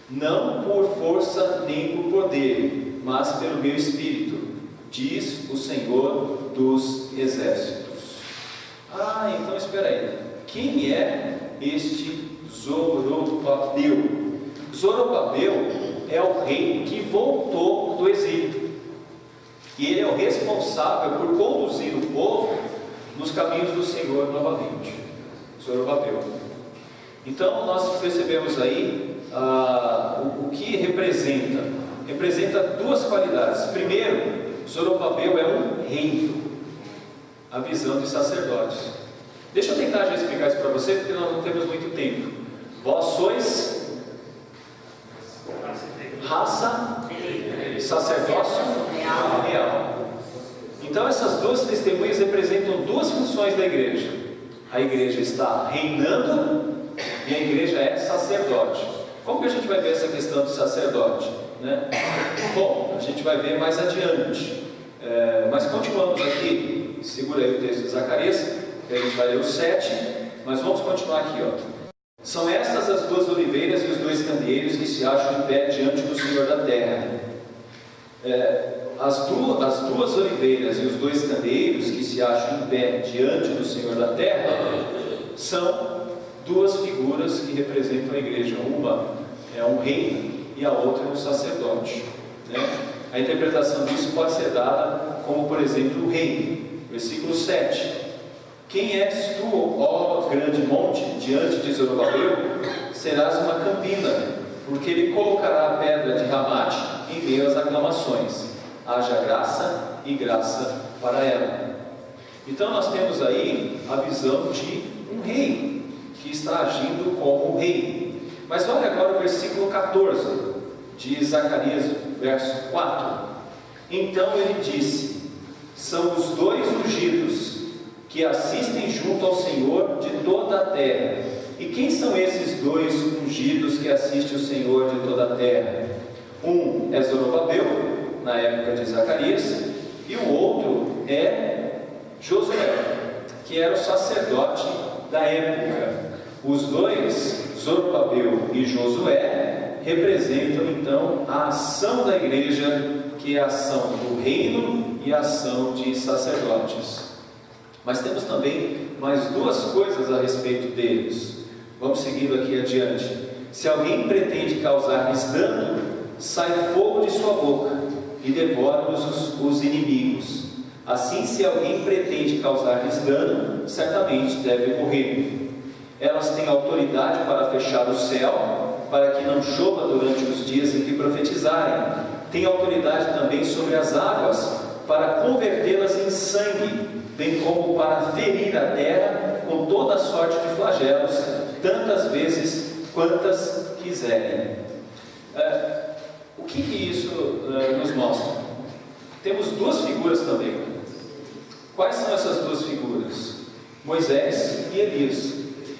não por força nem por poder, mas pelo meu espírito, diz o Senhor dos exércitos. Então espera aí, quem é este Zorobabel? Zorobabel é o rei que voltou do exílio, e ele é o responsável por conduzir o povo nos caminhos do Senhor novamente, Zorobabel. Então nós percebemos aí o que representa. Representa duas qualidades. Primeiro, Zorobabel é um reino, a visão de sacerdotes. Deixa eu tentar já explicar isso para vocês, porque nós não temos muito tempo. Vós sois raça, sacerdócio real. Então essas duas testemunhas representam duas funções da igreja. A igreja está reinando e a igreja é sacerdote. Como que a gente vai ver essa questão de sacerdote, né? Bom, a gente vai ver mais adiante. Mas continuamos aqui. Segura aí o texto de Zacarias, a gente vai ler o 7, mas vamos continuar aqui, ó. São estas as duas oliveiras e os dois candeeiros que se acham em pé diante do Senhor da terra. As duas oliveiras e os dois candeeiros que se acham em pé diante do Senhor da terra são duas figuras que representam a igreja. Uma é um rei e a outra é um sacerdote, né? A interpretação disso pode ser dada como, por exemplo, o rei. Versículo 7: Quem és tu, ó grande monte, diante de Zorobabel? Serás uma campina, porque ele colocará a pedra de Ramate em meio às aclamações. Haja graça e graça para ela. Então nós temos aí a visão de um rei, que está agindo como rei. Mas olha agora o versículo 14 de Zacarias, verso 4. Então ele disse: São os dois ungidos que assistem junto ao Senhor de toda a terra. E quem são esses dois ungidos que assistem o Senhor de toda a terra? Um é Zorobabel, na época de Zacarias, e o outro é Josué, que era o sacerdote da época. Os dois, Zorobabel e Josué, representam então a ação da igreja, que é a ação do reino e a ação de sacerdotes. Mas temos também mais duas coisas a respeito deles. Vamos seguindo aqui adiante. Se alguém pretende causar-lhes dano, sai fogo de sua boca e devora-os os inimigos. Assim, se alguém pretende causar-lhes dano, certamente deve morrer. Elas têm autoridade para fechar o céu, para que não chova durante os dias em que profetizarem. Têm autoridade também sobre as águas, para convertê-las em sangue, bem como para ferir a terra com toda a sorte de flagelos, tantas vezes quantas quiserem. O que isso nos mostra? Temos duas figuras também. Quais são essas duas figuras? Moisés e Elias.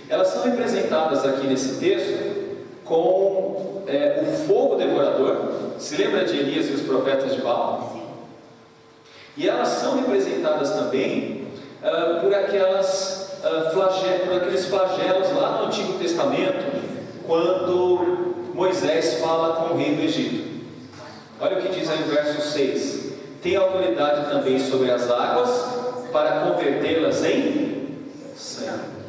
Elas são representadas aqui nesse texto com o fogo devorador. Se lembra de Elias e os profetas de Baal? E elas são representadas também por aqueles flagelos lá no Antigo Testamento, quando Moisés fala com o rei do Egito. Olha o que diz aí no verso 6: Tem autoridade também sobre as águas, para convertê-las em sangue.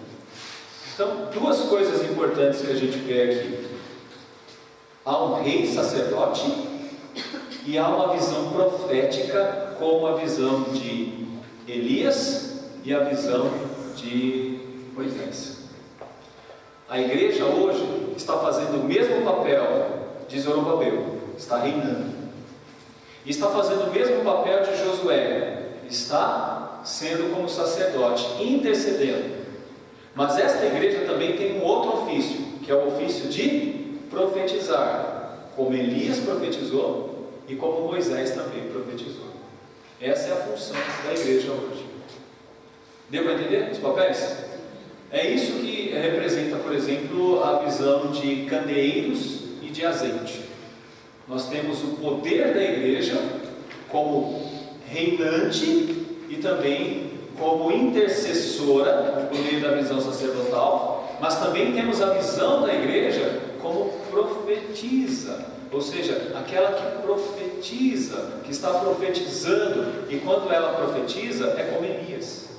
Então, duas coisas importantes que a gente vê aqui. Há um rei sacerdote e há uma visão profética, como a visão de Elias e a visão de Moisés. A igreja hoje está fazendo o mesmo papel de Zorobabel, está reinando. E está fazendo o mesmo papel de Josué, está sendo como sacerdote, intercedendo. Mas esta igreja também tem um outro ofício, que é o ofício de profetizar, como Elias profetizou e como Moisés também profetizou. Essa é a função da igreja hoje. Deu para entender os papéis? É isso que representa, por exemplo, a visão de candeeiros e de azeite. Nós temos o poder da igreja como reinante e também como intercessora por meio da visão sacerdotal, mas também temos a visão da igreja como profetiza, ou seja, aquela que profetiza, que está profetizando, e quando ela profetiza é como Elias,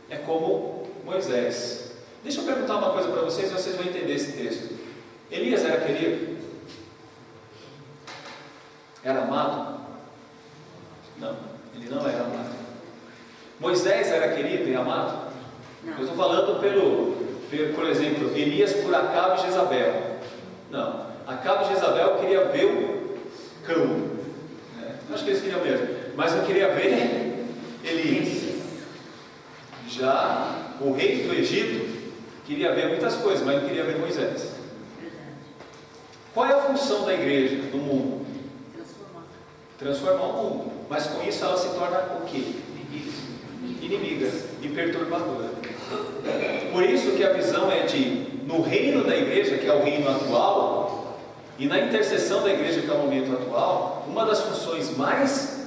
é como Moisés. Deixa eu perguntar uma coisa para vocês, vocês vão entender esse texto. Elias era querido? Era amado? Não, ele não era amado. Moisés era querido e amado? Não. Eu estou falando por exemplo, Elias por Acabe e Jezabel. Não, Acabe e Jezabel queria ver o cão. Acho que eles queriam mesmo, mas não queria ver Elias. Já o rei do Egito queria ver muitas coisas, mas não queria ver Moisés. Qual é a função da igreja no mundo? Transformar o mundo. Mas com isso ela se torna o quê? Inimiga e perturbadora. Por isso que a visão é de, no reino da igreja, que é o reino atual, e na intercessão da igreja, que é o momento atual, uma das funções mais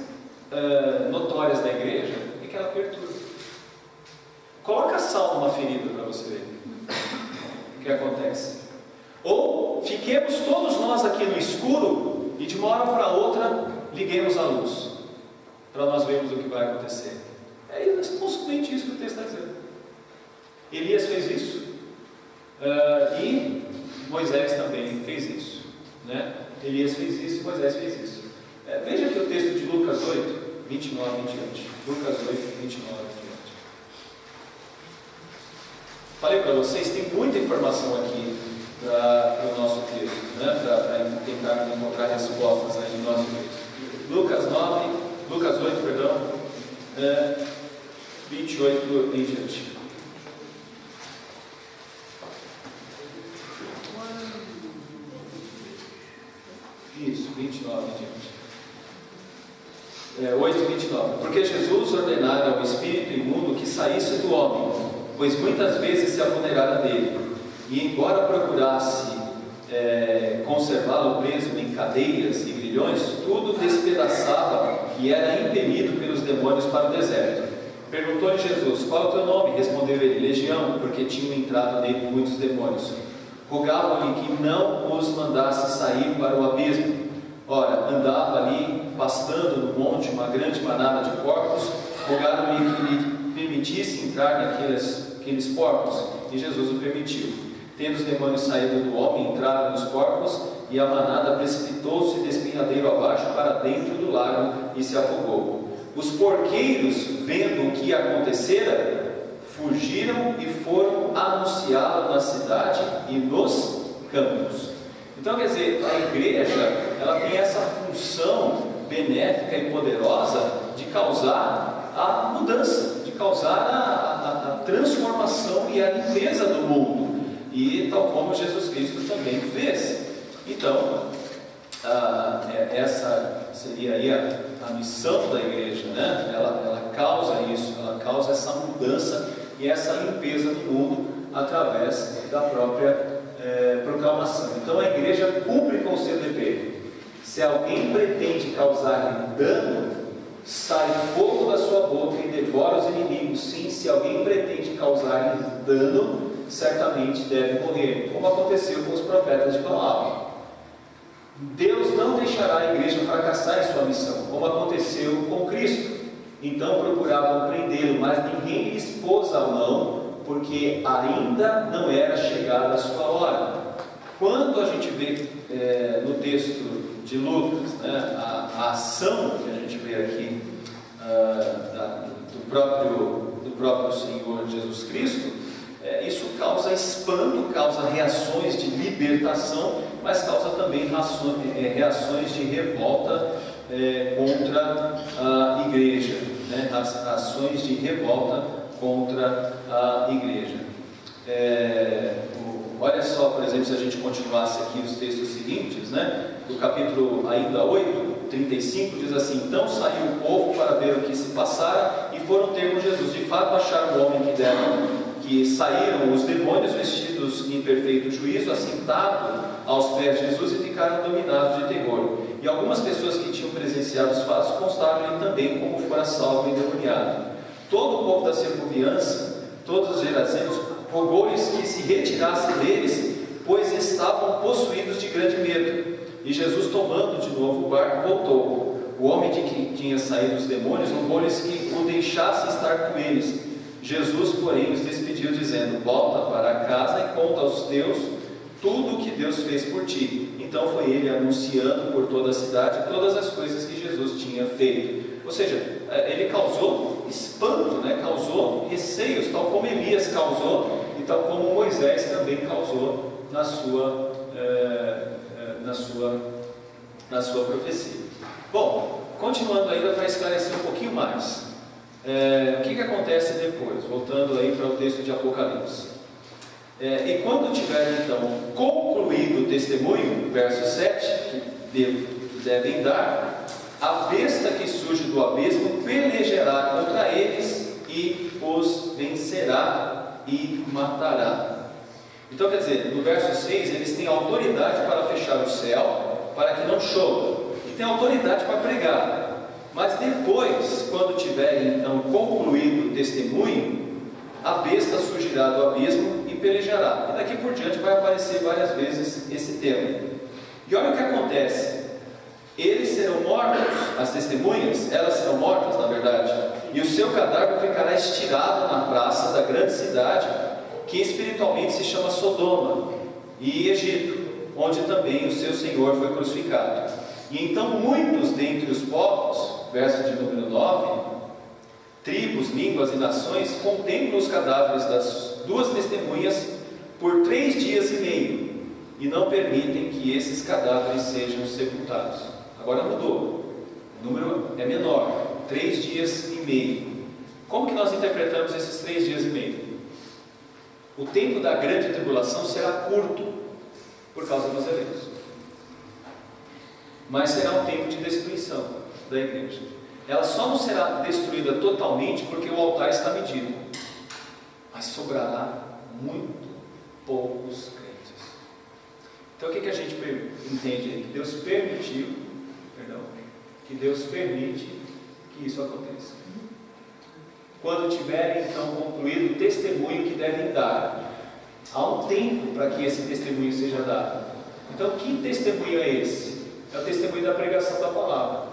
notórias da igreja é que ela perturba. Coloca sal numa ferida para você ver o que acontece. Ou fiquemos todos nós aqui no escuro e de uma hora para outra liguemos a luz, para nós vermos o que vai acontecer. É exatamente isso que o texto está dizendo. Elias fez isso, e Moisés também fez isso, né? Elias fez isso, Moisés fez isso. Veja aqui o texto de Lucas 8, 29 e 28. Lucas 8, 29 e 28. Falei para vocês, tem muita informação aqui para o nosso texto, né? Para tentar encontrar respostas aí no nosso texto. Lucas 8, perdão, 28 em diante. Isso, 29 em diante. 8 e 29. Porque Jesus ordenara ao espírito imundo que saísse do homem, pois muitas vezes se apoderara dele, e embora procurasse conservá-lo preso em cadeias e grilhões, tudo despedaçava e era impelido pelos demônios para o deserto. Perguntou-lhe Jesus: qual é o teu nome? Respondeu ele: Legião, porque tinham entrado nele muitos demônios. Rogavam-lhe que não os mandasse sair para o abismo. Ora, andava ali pastando no monte uma grande manada de porcos. Rogaram-lhe que lhe permitisse entrar naqueles porcos, e Jesus o permitiu. Tendo os demônios saído do homem, entraram nos porcos, e a manada precipitou-se despenhadeiro abaixo para dentro do lago e se afogou. Os porqueiros, vendo o que acontecera, fugiram e foram anunciá-lo na cidade e nos campos. Então, quer dizer, a igreja, ela tem essa função benéfica e poderosa de causar a mudança, de causar a transformação e a limpeza do mundo, e tal como Jesus Cristo também fez. Então, essa seria aí a missão da igreja, né? Ela causa isso, ela causa essa mudança e essa limpeza do mundo através da própria proclamação. Então a igreja cumpre com o seu dever. Se alguém pretende causar dano, sai fogo da sua boca e devora os inimigos. Sim, se alguém pretende causar dano, certamente deve morrer, como aconteceu com os profetas de Baal. Deus não deixará a igreja fracassar em sua missão, como aconteceu com Cristo. Então procuravam prendê-lo, mas ninguém lhe expôs a mão, porque ainda não era chegada a sua hora. Quando a gente vê no texto de Lucas, né, a ação que a gente vê aqui do próprio Senhor Jesus Cristo, isso causa espanto, causa reações de libertação, mas causa também reações de revolta contra a igreja, né? Ações de revolta contra a igreja. Olha só, por exemplo, se a gente continuasse aqui os textos seguintes, né? Do capítulo ainda 8, 35, diz assim: então saiu o povo para ver o que se passara e foram ter com Jesus. De fato acharam o homem que saíram os demônios vestidos em perfeito juízo, assentado aos pés de Jesus, e ficaram dominados de terror. E algumas pessoas que tinham presenciado os fatos constaram-lhe também como fora salvo e endemoniado. Todo o povo da circunviança, todos os gerazenos, rogou-lhes que se retirassem deles, pois estavam possuídos de grande medo. E Jesus, tomando de novo o barco, voltou. O homem de que tinha saído os demônios rogou-lhes que o deixassem estar com eles. Jesus, porém, os despediu, dizendo: volta para casa e conta aos teus tudo o que Deus fez por ti. Então foi ele anunciando por toda a cidade todas as coisas que Jesus tinha feito. Ou seja, ele causou espanto, né? Causou receios, tal como Elias causou e tal como Moisés também causou na sua profecia. Bom, continuando ainda para esclarecer um pouquinho mais. O que acontece depois? Voltando aí para o texto de Apocalipse. E quando tiver então concluído o testemunho, verso 7, que devem dar, a besta que surge do abismo pelejará contra eles e os vencerá e matará. Então, quer dizer, no verso 6, eles têm autoridade para fechar o céu, para que não chova, e têm autoridade para pregar. Mas depois, quando tiverem então concluído o testemunho, a besta surgirá do abismo e pelejará. E daqui por diante vai aparecer várias vezes esse tema. E olha o que acontece. Eles serão mortos, as testemunhas, elas serão mortas, na verdade, e o seu cadáver ficará estirado na praça da grande cidade, que espiritualmente se chama Sodoma e Egito, onde também o seu Senhor foi crucificado. E então muitos dentre os povos, verso de número 9, tribos, línguas e nações, contemplam os cadáveres das duas testemunhas por 3 dias e meio, e não permitem que esses cadáveres sejam sepultados. Agora mudou, o número é menor, 3 dias e meio. Como que nós interpretamos esses 3 dias e meio? O tempo da grande tribulação será curto, por causa dos eventos, mas será um tempo de destruição da igreja. Ela só não será destruída totalmente porque o altar está medido, mas sobrará muito poucos crentes. Então o que a gente entende aí? Que Deus permite que isso aconteça. Quando tiverem então concluído o testemunho que devem dar, há um tempo para que esse testemunho seja dado. Então que testemunho é esse? É o testemunho da pregação da palavra.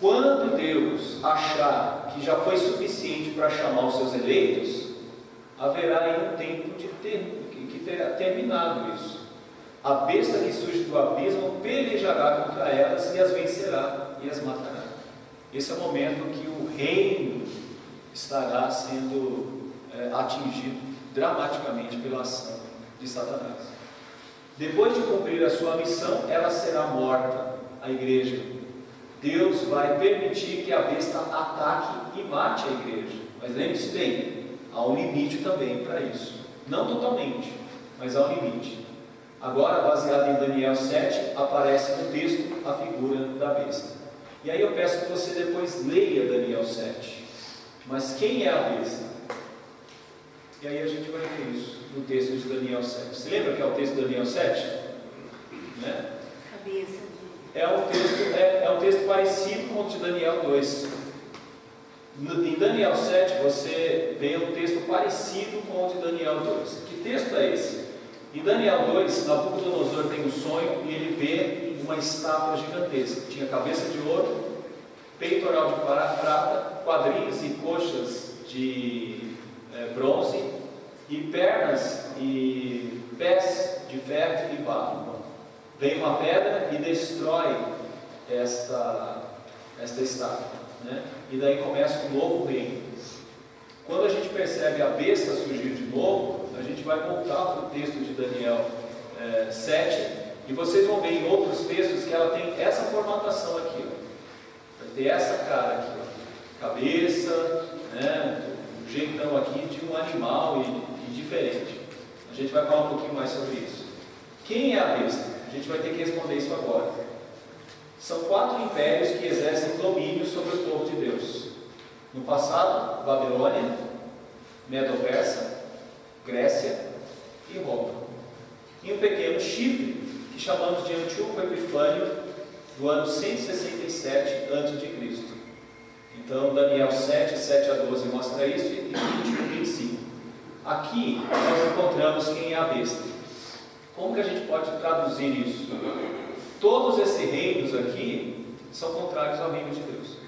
Quando Deus achar que já foi suficiente para chamar os seus eleitos, haverá aí um tempo que terá terminado isso. A besta que surge do abismo pelejará contra elas e as vencerá e as matará. Esse é o momento que o reino estará sendo atingido dramaticamente pela ação de Satanás. Depois de cumprir a sua missão, ela será morta, a igreja. Deus vai permitir que a besta ataque e mate a igreja. Mas lembre-se bem, há um limite também para isso. Não totalmente, mas há um limite. Agora, baseado em Daniel 7, aparece no texto a figura da besta. E aí eu peço que você depois leia Daniel 7. Mas quem é a besta? E aí a gente vai ver isso no texto de Daniel 7. Você lembra que é o texto de Daniel 7? Né? Cabeça. É um texto parecido com o de Daniel 2. Em Daniel 7 você vê um texto parecido com o de Daniel 2. Que texto é esse? Em Daniel 2, Nabucodonosor tem um sonho e ele vê uma estátua gigantesca. Tinha cabeça de ouro, peitoral de prata, quadris e coxas de bronze, e pernas e pés de ferro e barro. Vem uma pedra e destrói esta estátua, né? E daí começa um novo reino. Quando a gente percebe a besta surgir de novo, a gente vai voltar para o texto de Daniel 7, e vocês vão ver em outros textos que ela tem essa formatação aqui, ó. Vai ter essa cara aqui, ó. Cabeça, né? O jeitão aqui de um animal e diferente. A gente vai falar um pouquinho mais sobre isso. Quem é a besta? A gente vai ter que responder isso agora. São 4 impérios que exercem domínio sobre o povo de Deus. No passado, Babilônia, Medo-Persa, Grécia e Roma. E um pequeno chifre, que chamamos de Antíoco Epifânio, do ano 167 a.C. Então, Daniel 7, 7 a 12 mostra isso, e 21, 25. Aqui, nós encontramos quem é a besta. Como que a gente pode traduzir isso? Todos esses reinos aqui são contrários ao reino de Deus.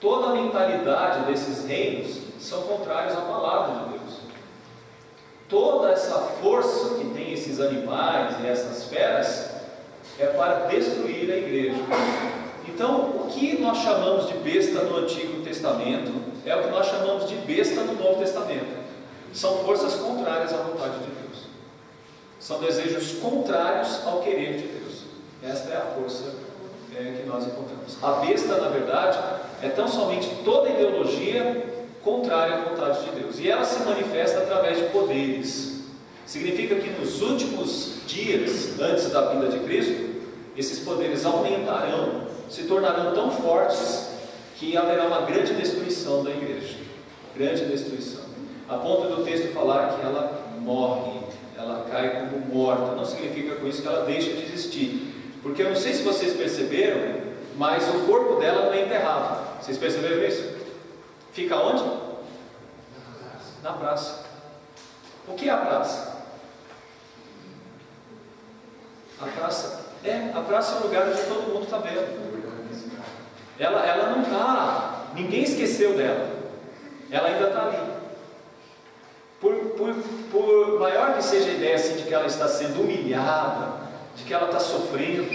Toda a mentalidade desses reinos são contrários à palavra de Deus. Toda essa força que tem esses animais e essas feras é para destruir a igreja. Então, o que nós chamamos de besta no Antigo Testamento é o que nós chamamos de besta no Novo Testamento. São forças contrárias à vontade de Deus. São desejos contrários ao querer de Deus. Esta é a força que nós encontramos. A besta, na verdade, é tão somente toda ideologia contrária à vontade de Deus. E ela se manifesta através de poderes. Significa que nos últimos dias, antes da vinda de Cristo, esses poderes aumentarão, se tornarão tão fortes que haverá uma grande destruição da igreja. Grande destruição. A ponto do texto falar que ela morre, ela cai como morta. Não significa com isso que ela deixa de existir. Porque eu não sei se vocês perceberam, mas o corpo dela não é enterrado. Vocês perceberam isso? Fica onde? Na praça. O que é a praça? A praça é o lugar onde todo mundo está vendo. Ela não está, ninguém esqueceu dela. Ela ainda está ali. Por maior que seja a ideia assim, de que ela está sendo humilhada, de que ela está sofrendo,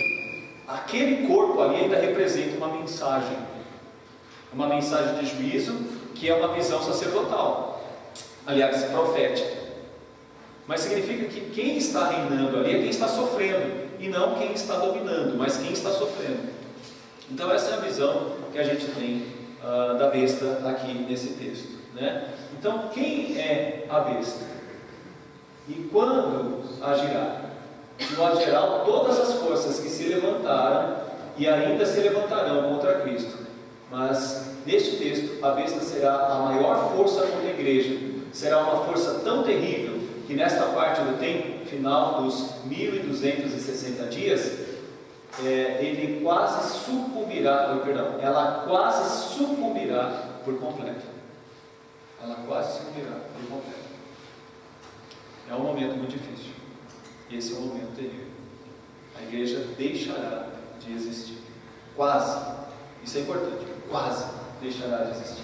aquele corpo ali ainda representa uma mensagem de juízo, que é uma visão sacerdotal, aliás, profética. Mas significa que quem está reinando ali é quem está sofrendo, e não quem está dominando, mas quem está sofrendo. Então essa é a visão que a gente tem da besta aqui nesse texto, né? Então quem é a besta? E quando agirá? De modo geral, todas as forças que se levantaram e ainda se levantarão contra Cristo. Mas neste texto, a besta será a maior força contra a igreja. Será uma força tão terrível que nesta parte do tempo, final dos 1260 dias, ele quase sucumbirá, ela quase sucumbirá por completo. Ela quase sucumbirá por completo. É um momento muito difícil. Esse é um momento terrível. A igreja deixará de existir. Quase. Isso é importante. Quase deixará de existir.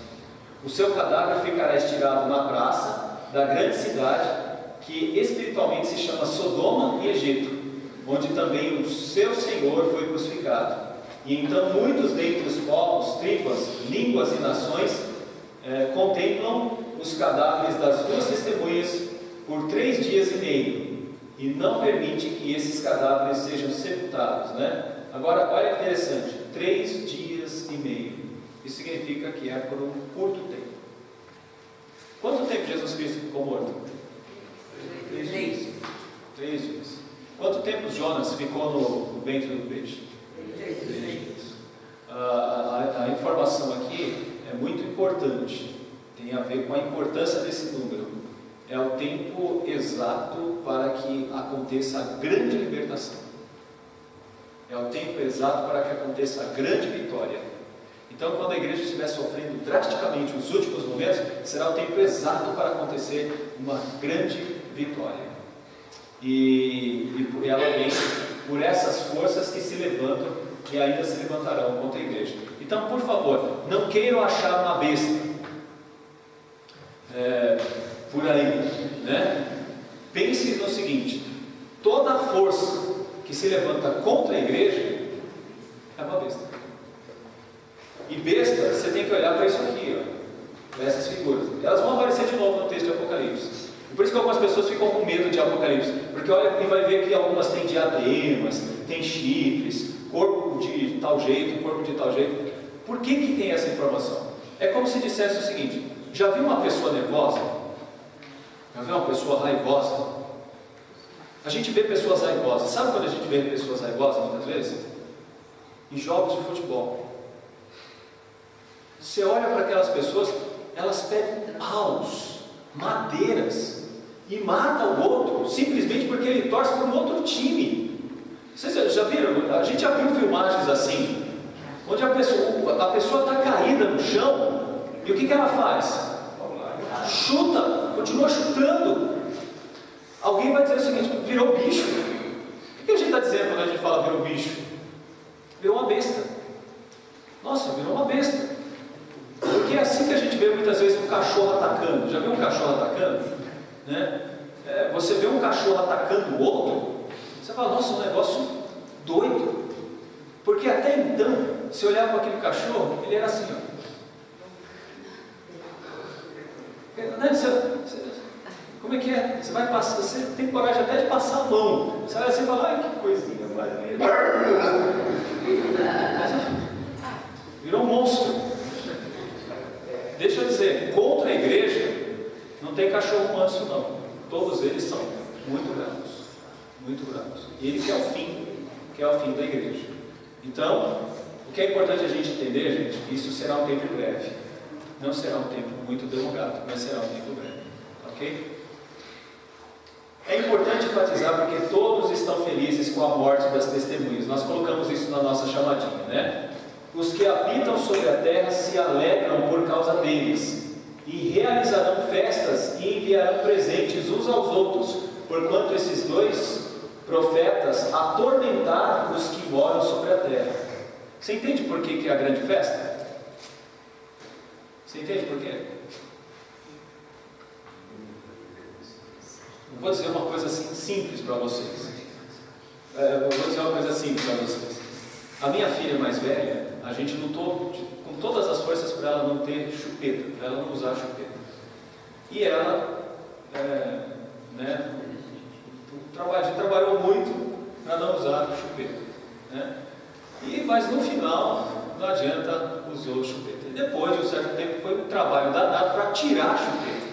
O seu cadáver ficará estirado na praça da grande cidade, que espiritualmente se chama Sodoma e Egito, onde também o seu Senhor foi crucificado. E então muitos dentre os povos, tribos, línguas e nações contemplam os cadáveres das duas testemunhas por 3 dias e meio, e não permite que esses cadáveres sejam sepultados, né? Agora, olha que interessante, 3 dias e meio. Isso significa que é por um curto tempo. Quanto tempo Jesus Cristo ficou morto? 3 dias. 3 dias. Quanto tempo Jonas ficou no ventre do peixe? 3 dias. A informação aqui é muito importante. Tem a ver com a importância desse número. É o tempo exato para que aconteça a grande libertação. É o tempo exato para que aconteça a grande vitória. Então, quando a igreja estiver sofrendo drasticamente os últimos momentos, será o tempo exato para acontecer uma grande vitória. E ela vem por essas forças que se levantam e ainda se levantarão contra a igreja. Então, por favor, não queiram achar uma besta por aí, né? Pense no seguinte: toda força que se levanta contra a igreja é uma besta. E besta, você tem que olhar para isso aqui, para essas figuras. Elas vão aparecer de novo no texto de Apocalipse. Por isso que algumas pessoas ficam com medo de Apocalipse, porque olha e vai ver que algumas têm diademas, têm chifres, corpo de tal jeito, corpo de tal jeito. Por que tem essa informação? É como se dissesse o seguinte: já viu uma pessoa nervosa? Já viu uma pessoa raivosa? A gente vê pessoas raivosas. Sabe quando a gente vê pessoas raivosas muitas vezes? Em jogos de futebol. Você olha para aquelas pessoas, elas pegam paus, madeiras e matam o outro simplesmente porque ele torce para um outro time. Vocês já viram? A gente já viu filmagens assim, onde a pessoa está caída no chão e o que ela faz? Chuta, continua chutando. Alguém vai dizer o seguinte: virou bicho. O que a gente está dizendo quando a gente fala virou bicho? Virou uma besta. Nossa, virou uma besta. Porque é assim que a gente vê muitas vezes um cachorro atacando. Já viu um cachorro atacando? Né? Você vê um cachorro atacando o outro, você fala: nossa, um negócio doido. Porque até então, você olhava para aquele cachorro, ele era assim, ó. Como é que é? Você vai passar, você tem coragem até de passar a mão. Você vai assim e fala, ai que coisinha mais linda. Virou um monstro. Deixa eu dizer, contra a igreja, não tem cachorro manso não. Todos eles são muito bravos. Muito bravos. Ele que é o fim da igreja. Então, o que é importante a gente entender, gente, que isso será um tempo breve. Não será um tempo muito demorado, mas será um tempo breve. Ok? É importante enfatizar porque todos estão felizes com a morte das testemunhas. Nós colocamos isso na nossa chamadinha, né? Os que habitam sobre a terra se alegram por causa deles, e realizarão festas e enviarão presentes uns aos outros, porquanto esses dois profetas atormentaram os que moram sobre a terra. Você entende por que é a grande festa? Você entende por quê? Eu vou dizer uma coisa assim simples para vocês. Eu vou dizer uma coisa simples para vocês. A minha filha mais velha, a gente lutou com todas as forças para ela não ter chupeta, para ela não usar chupeta. E ela, a gente trabalhou muito para não usar chupeta, né? Mas no final, não adianta, usou chupeta. E depois de um certo tempo, foi um trabalho danado para tirar a chupeta.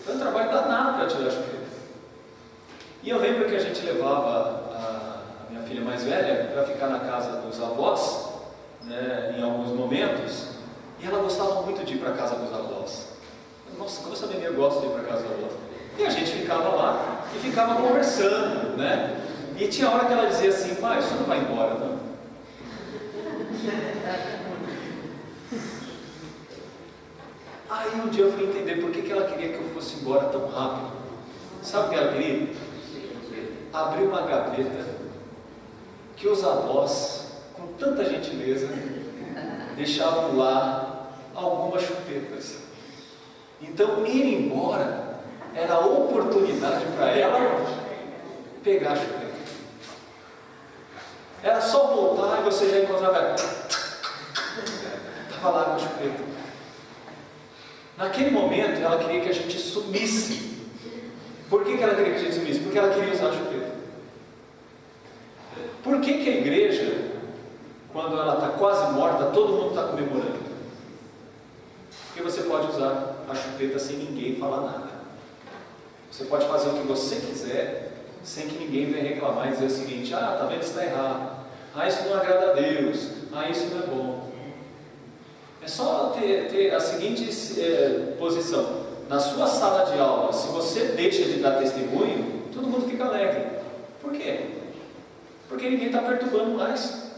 Foi um trabalho danado para tirar a chupeta. E eu lembro que a gente levava a minha filha mais velha para ficar na casa dos avós, né, em alguns momentos, e ela gostava muito de ir para a casa dos avós. Nossa, como essa menina gosta de ir para a casa dos avós. E a gente ficava lá e ficava conversando, né? E tinha hora que ela dizia assim, pai, isso não vai embora, não? Aí um dia eu fui entender por que ela queria que eu fosse embora tão rápido. Sabe o que ela queria? Abrir uma gaveta que os avós, com tanta gentileza, deixavam lá algumas chupetas. Então ir embora era a oportunidade para ela pegar a chupeta. Era só voltar e você já encontrava ela. Estava lá com a chupeta. Naquele momento ela queria que a gente sumisse. Por que ela queria que a gente sumisse? Porque ela queria usar a chupeta. Por que a igreja, quando ela está quase morta, todo mundo está comemorando? Porque você pode usar a chupeta sem ninguém falar nada. Você pode fazer o que você quiser, sem que ninguém venha reclamar e dizer o seguinte, tá vendo, isso está errado, isso não agrada a Deus, isso não é bom. É só ter a seguinte posição, na sua sala de aula, se você deixa de dar testemunho, todo mundo fica alegre. Por quê? Porque ninguém está perturbando mais,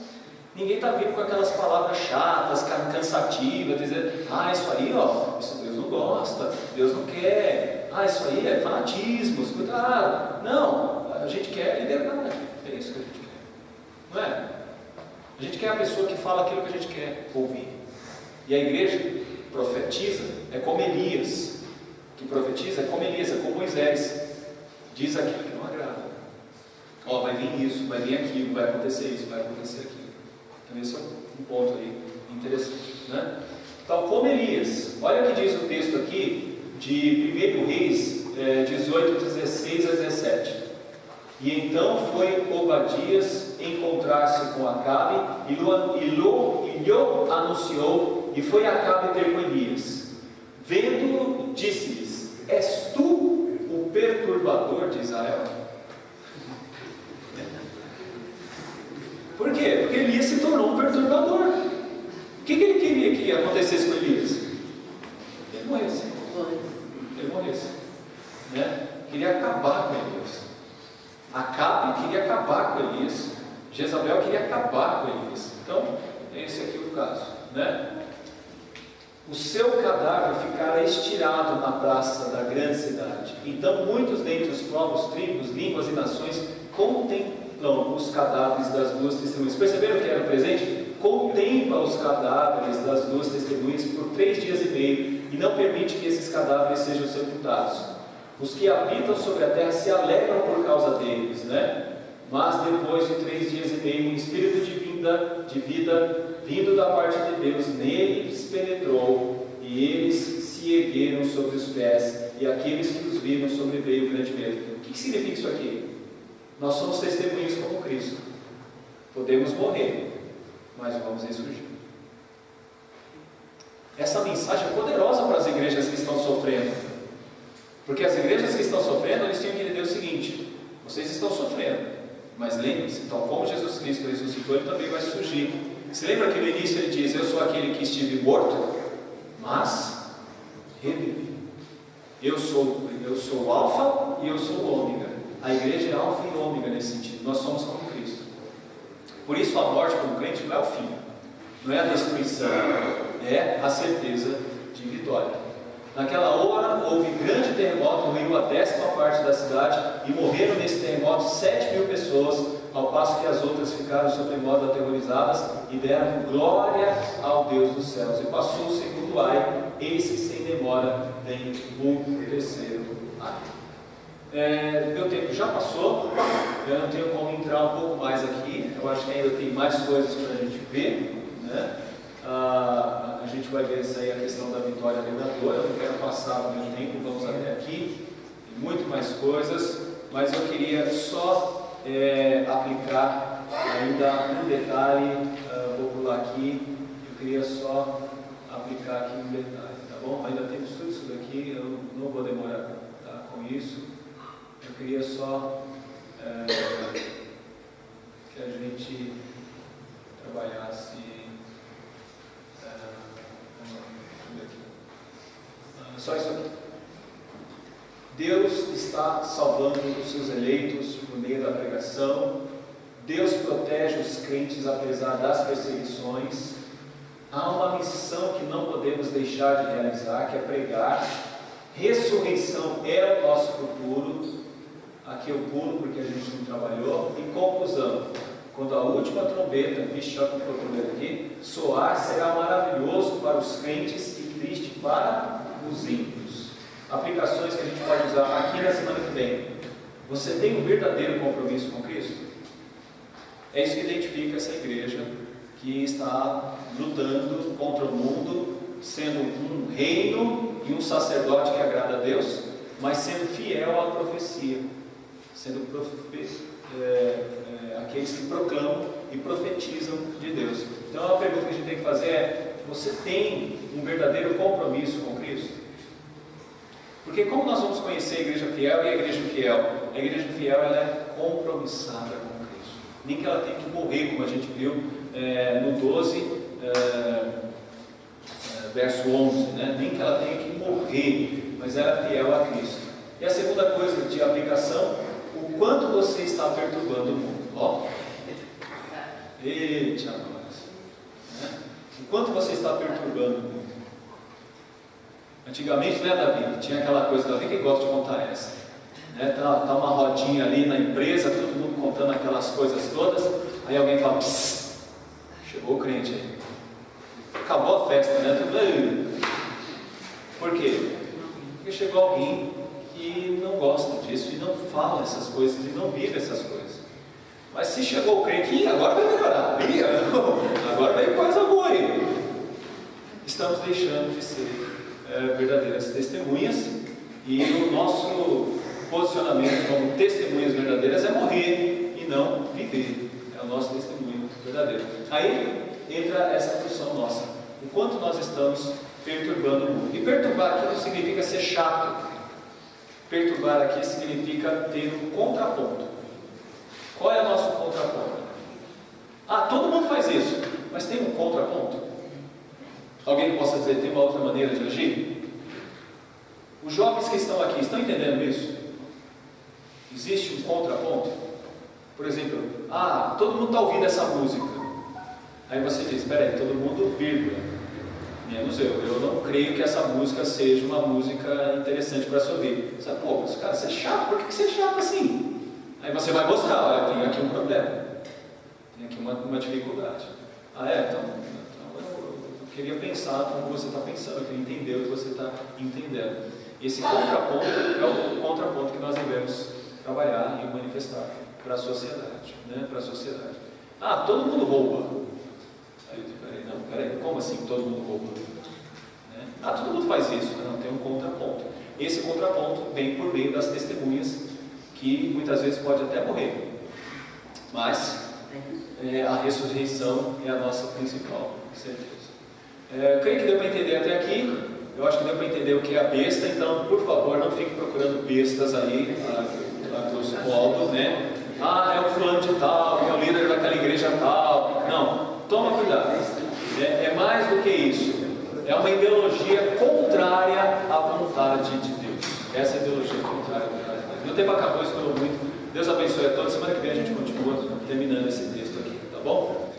ninguém está vindo com aquelas palavras chatas, cansativas, dizendo, isso aí, isso Deus não gosta, Deus não quer, isso aí é fanatismo, cuidado. Não, a gente quer liberdade, é isso que a gente quer, não é? A gente quer a pessoa que fala aquilo que a gente quer ouvir. E a igreja profetiza, é como Elias, que profetiza é como Elias, é como Moisés, diz aquilo que não agrada. Vai vir isso, vai vir aquilo, vai acontecer isso, vai acontecer aquilo. Então esse é um ponto aí interessante, né? Então, como Elias, olha o que diz o texto aqui de 1 Reis 18, 16 a 17. E então foi Obadias encontrar-se com Acabe e lhe anunciou, e foi Acabe ter com Elias. Vendo-o, disse-lhes, és tu o perturbador de Israel? Por quê? Porque Elias se tornou um perturbador. O que ele queria que acontecesse com Elias? Ele morresse. Ele morresse, né? Queria acabar com Elias. Acabe queria acabar com Elias. Jezabel queria acabar com Elias. Então, esse aqui é o caso, né? O seu cadáver ficara estirado na praça da grande cidade. Então muitos dentre os povos, tribos, línguas e nações contemplam os cadáveres das duas testemunhas. Perceberam que era o presente? Contempla os cadáveres das duas testemunhas por 3 dias e meio e não permite que esses cadáveres sejam sepultados. Os que habitam sobre a terra se alegram por causa deles, né? Mas depois de 3 dias e meio, um espírito divino de vida vindo da parte de Deus neles penetrou, e eles se ergueram sobre os pés, e aqueles que os viram sobreveio o grande medo. O que significa isso aqui? Nós somos testemunhas como Cristo. Podemos morrer, mas vamos ressurgir. Essa mensagem é poderosa para as igrejas que estão sofrendo, porque as igrejas que estão sofrendo, eles tinham que entender o seguinte: vocês estão sofrendo, mas lembre-se, então como Jesus Cristo ressuscitou, ele também vai surgir. Você lembra que no início ele diz: eu sou aquele que estive morto, mas revivi. Eu sou o alfa e eu sou o ômega. A igreja é alfa e ômega nesse sentido. Nós somos como Cristo. Por isso a morte como crente não é o fim, não é a destruição, é a certeza de vitória. Naquela hora houve grande terremoto, ruiu a 10ª parte da cidade, e morreram nesse terremoto 7.000 pessoas, ao passo que as outras ficaram sobremodo aterrorizadas e deram glória ao Deus dos céus. E passou o segundo ai, eis que sem demora vem o terceiro ai. Meu tempo já passou, eu não tenho como entrar um pouco mais aqui, eu acho que ainda tem mais coisas para a gente ver, né? A gente vai ver essa aí, a questão da vitória libertadora. Eu não quero passar o meu tempo, vamos até aqui, tem muito mais coisas, mas eu queria só aplicar ainda um detalhe, vou pular aqui, eu queria só aplicar aqui um detalhe, tá bom? Ainda temos tudo isso daqui, eu não vou demorar, tá, com isso. Eu queria só que a gente trabalhasse só isso aqui. Deus está salvando os seus eleitos por meio da pregação. Deus protege os crentes apesar das perseguições. Há uma missão que não podemos deixar de realizar, que é pregar. Ressurreição é o nosso futuro. Aqui eu pulo porque a gente não trabalhou. Em conclusão, quando a última trombeta, já com a trombeta aqui, soar, será maravilhoso para os crentes e triste para os ímpios. Aplicações que a gente pode usar aqui na semana que vem. Você tem um verdadeiro compromisso com Cristo? É isso que identifica essa igreja que está lutando contra o mundo, sendo um reino e um sacerdote que agrada a Deus, mas sendo fiel à profecia, sendo aqueles que proclamam e profetizam de Deus. Então a pergunta que a gente tem que fazer é: você tem um verdadeiro compromisso com Cristo? Porque como nós vamos conhecer a igreja fiel e a igreja fiel? A igreja fiel, ela é compromissada com Cristo, nem que ela tenha que morrer, como a gente viu no 12, verso 11, né? Nem que ela tenha que morrer, mas ela é fiel a Cristo. E a segunda coisa de aplicação: o quanto você está perturbando o mundo. Ó, eita nós, né? O quanto você está perturbando o mundo. Antigamente, né, Davi? Tinha aquela coisa, Davi que gosta de contar essa, né? Tá uma rodinha ali na empresa, todo mundo contando aquelas coisas todas, aí alguém fala: psst, chegou o crente aí, acabou a festa, né? Por quê? Porque chegou alguém que não gosta disso e não fala essas coisas e não vive essas coisas. Mas se chegou o crente, agora vai melhorar, agora vem coisa boa aí. Estamos deixando de ser verdadeiras testemunhas, e o nosso posicionamento como testemunhas verdadeiras é morrer e não viver. É o nosso testemunho verdadeiro. Aí entra essa função nossa: o quanto nós estamos perturbando o mundo. E perturbar aqui não significa ser chato. Perturbar aqui significa ter um contraponto. Qual é o nosso contraponto? Todo mundo faz isso, mas tem um contraponto? Alguém que possa dizer, tem uma outra maneira de agir? Os jovens que estão aqui, estão entendendo isso? Existe um contraponto? Por exemplo, todo mundo está ouvindo essa música. Aí você diz: espera aí, todo mundo, vírgula, menos eu não creio que essa música seja uma música interessante para se ouvir. Você fala: pô, cara, você é chato, por que você é chato assim? Aí você vai mostrar: olha, tem aqui um problema, tem aqui uma dificuldade. Então eu queria pensar como você está pensando, eu queria entender o que você está entendendo. Esse contraponto é o contraponto que nós devemos trabalhar e manifestar para a sociedade, né? Para a sociedade. Ah, todo mundo rouba. Aí eu digo, peraí, como assim todo mundo rouba? Né? Ah, todo mundo faz isso. Não, tem um contraponto. Esse contraponto vem por meio das testemunhas, que muitas vezes pode até morrer. Mas a ressurreição é a nossa principal certeza. Creio que deu para entender até aqui. Eu acho que deu para entender o que é a besta. Então, por favor, não fique procurando bestas aí a grosso modo, né? Ah, é o fulano de tal, é o líder daquela igreja tal. Não, toma cuidado. É mais do que isso. É uma ideologia contrária à vontade de Deus. Essa é a ideologia contrária à vontade de Deus. Meu tempo acabou, estourou muito. Deus abençoe a todos. Semana que vem a gente continua terminando esse texto aqui, tá bom?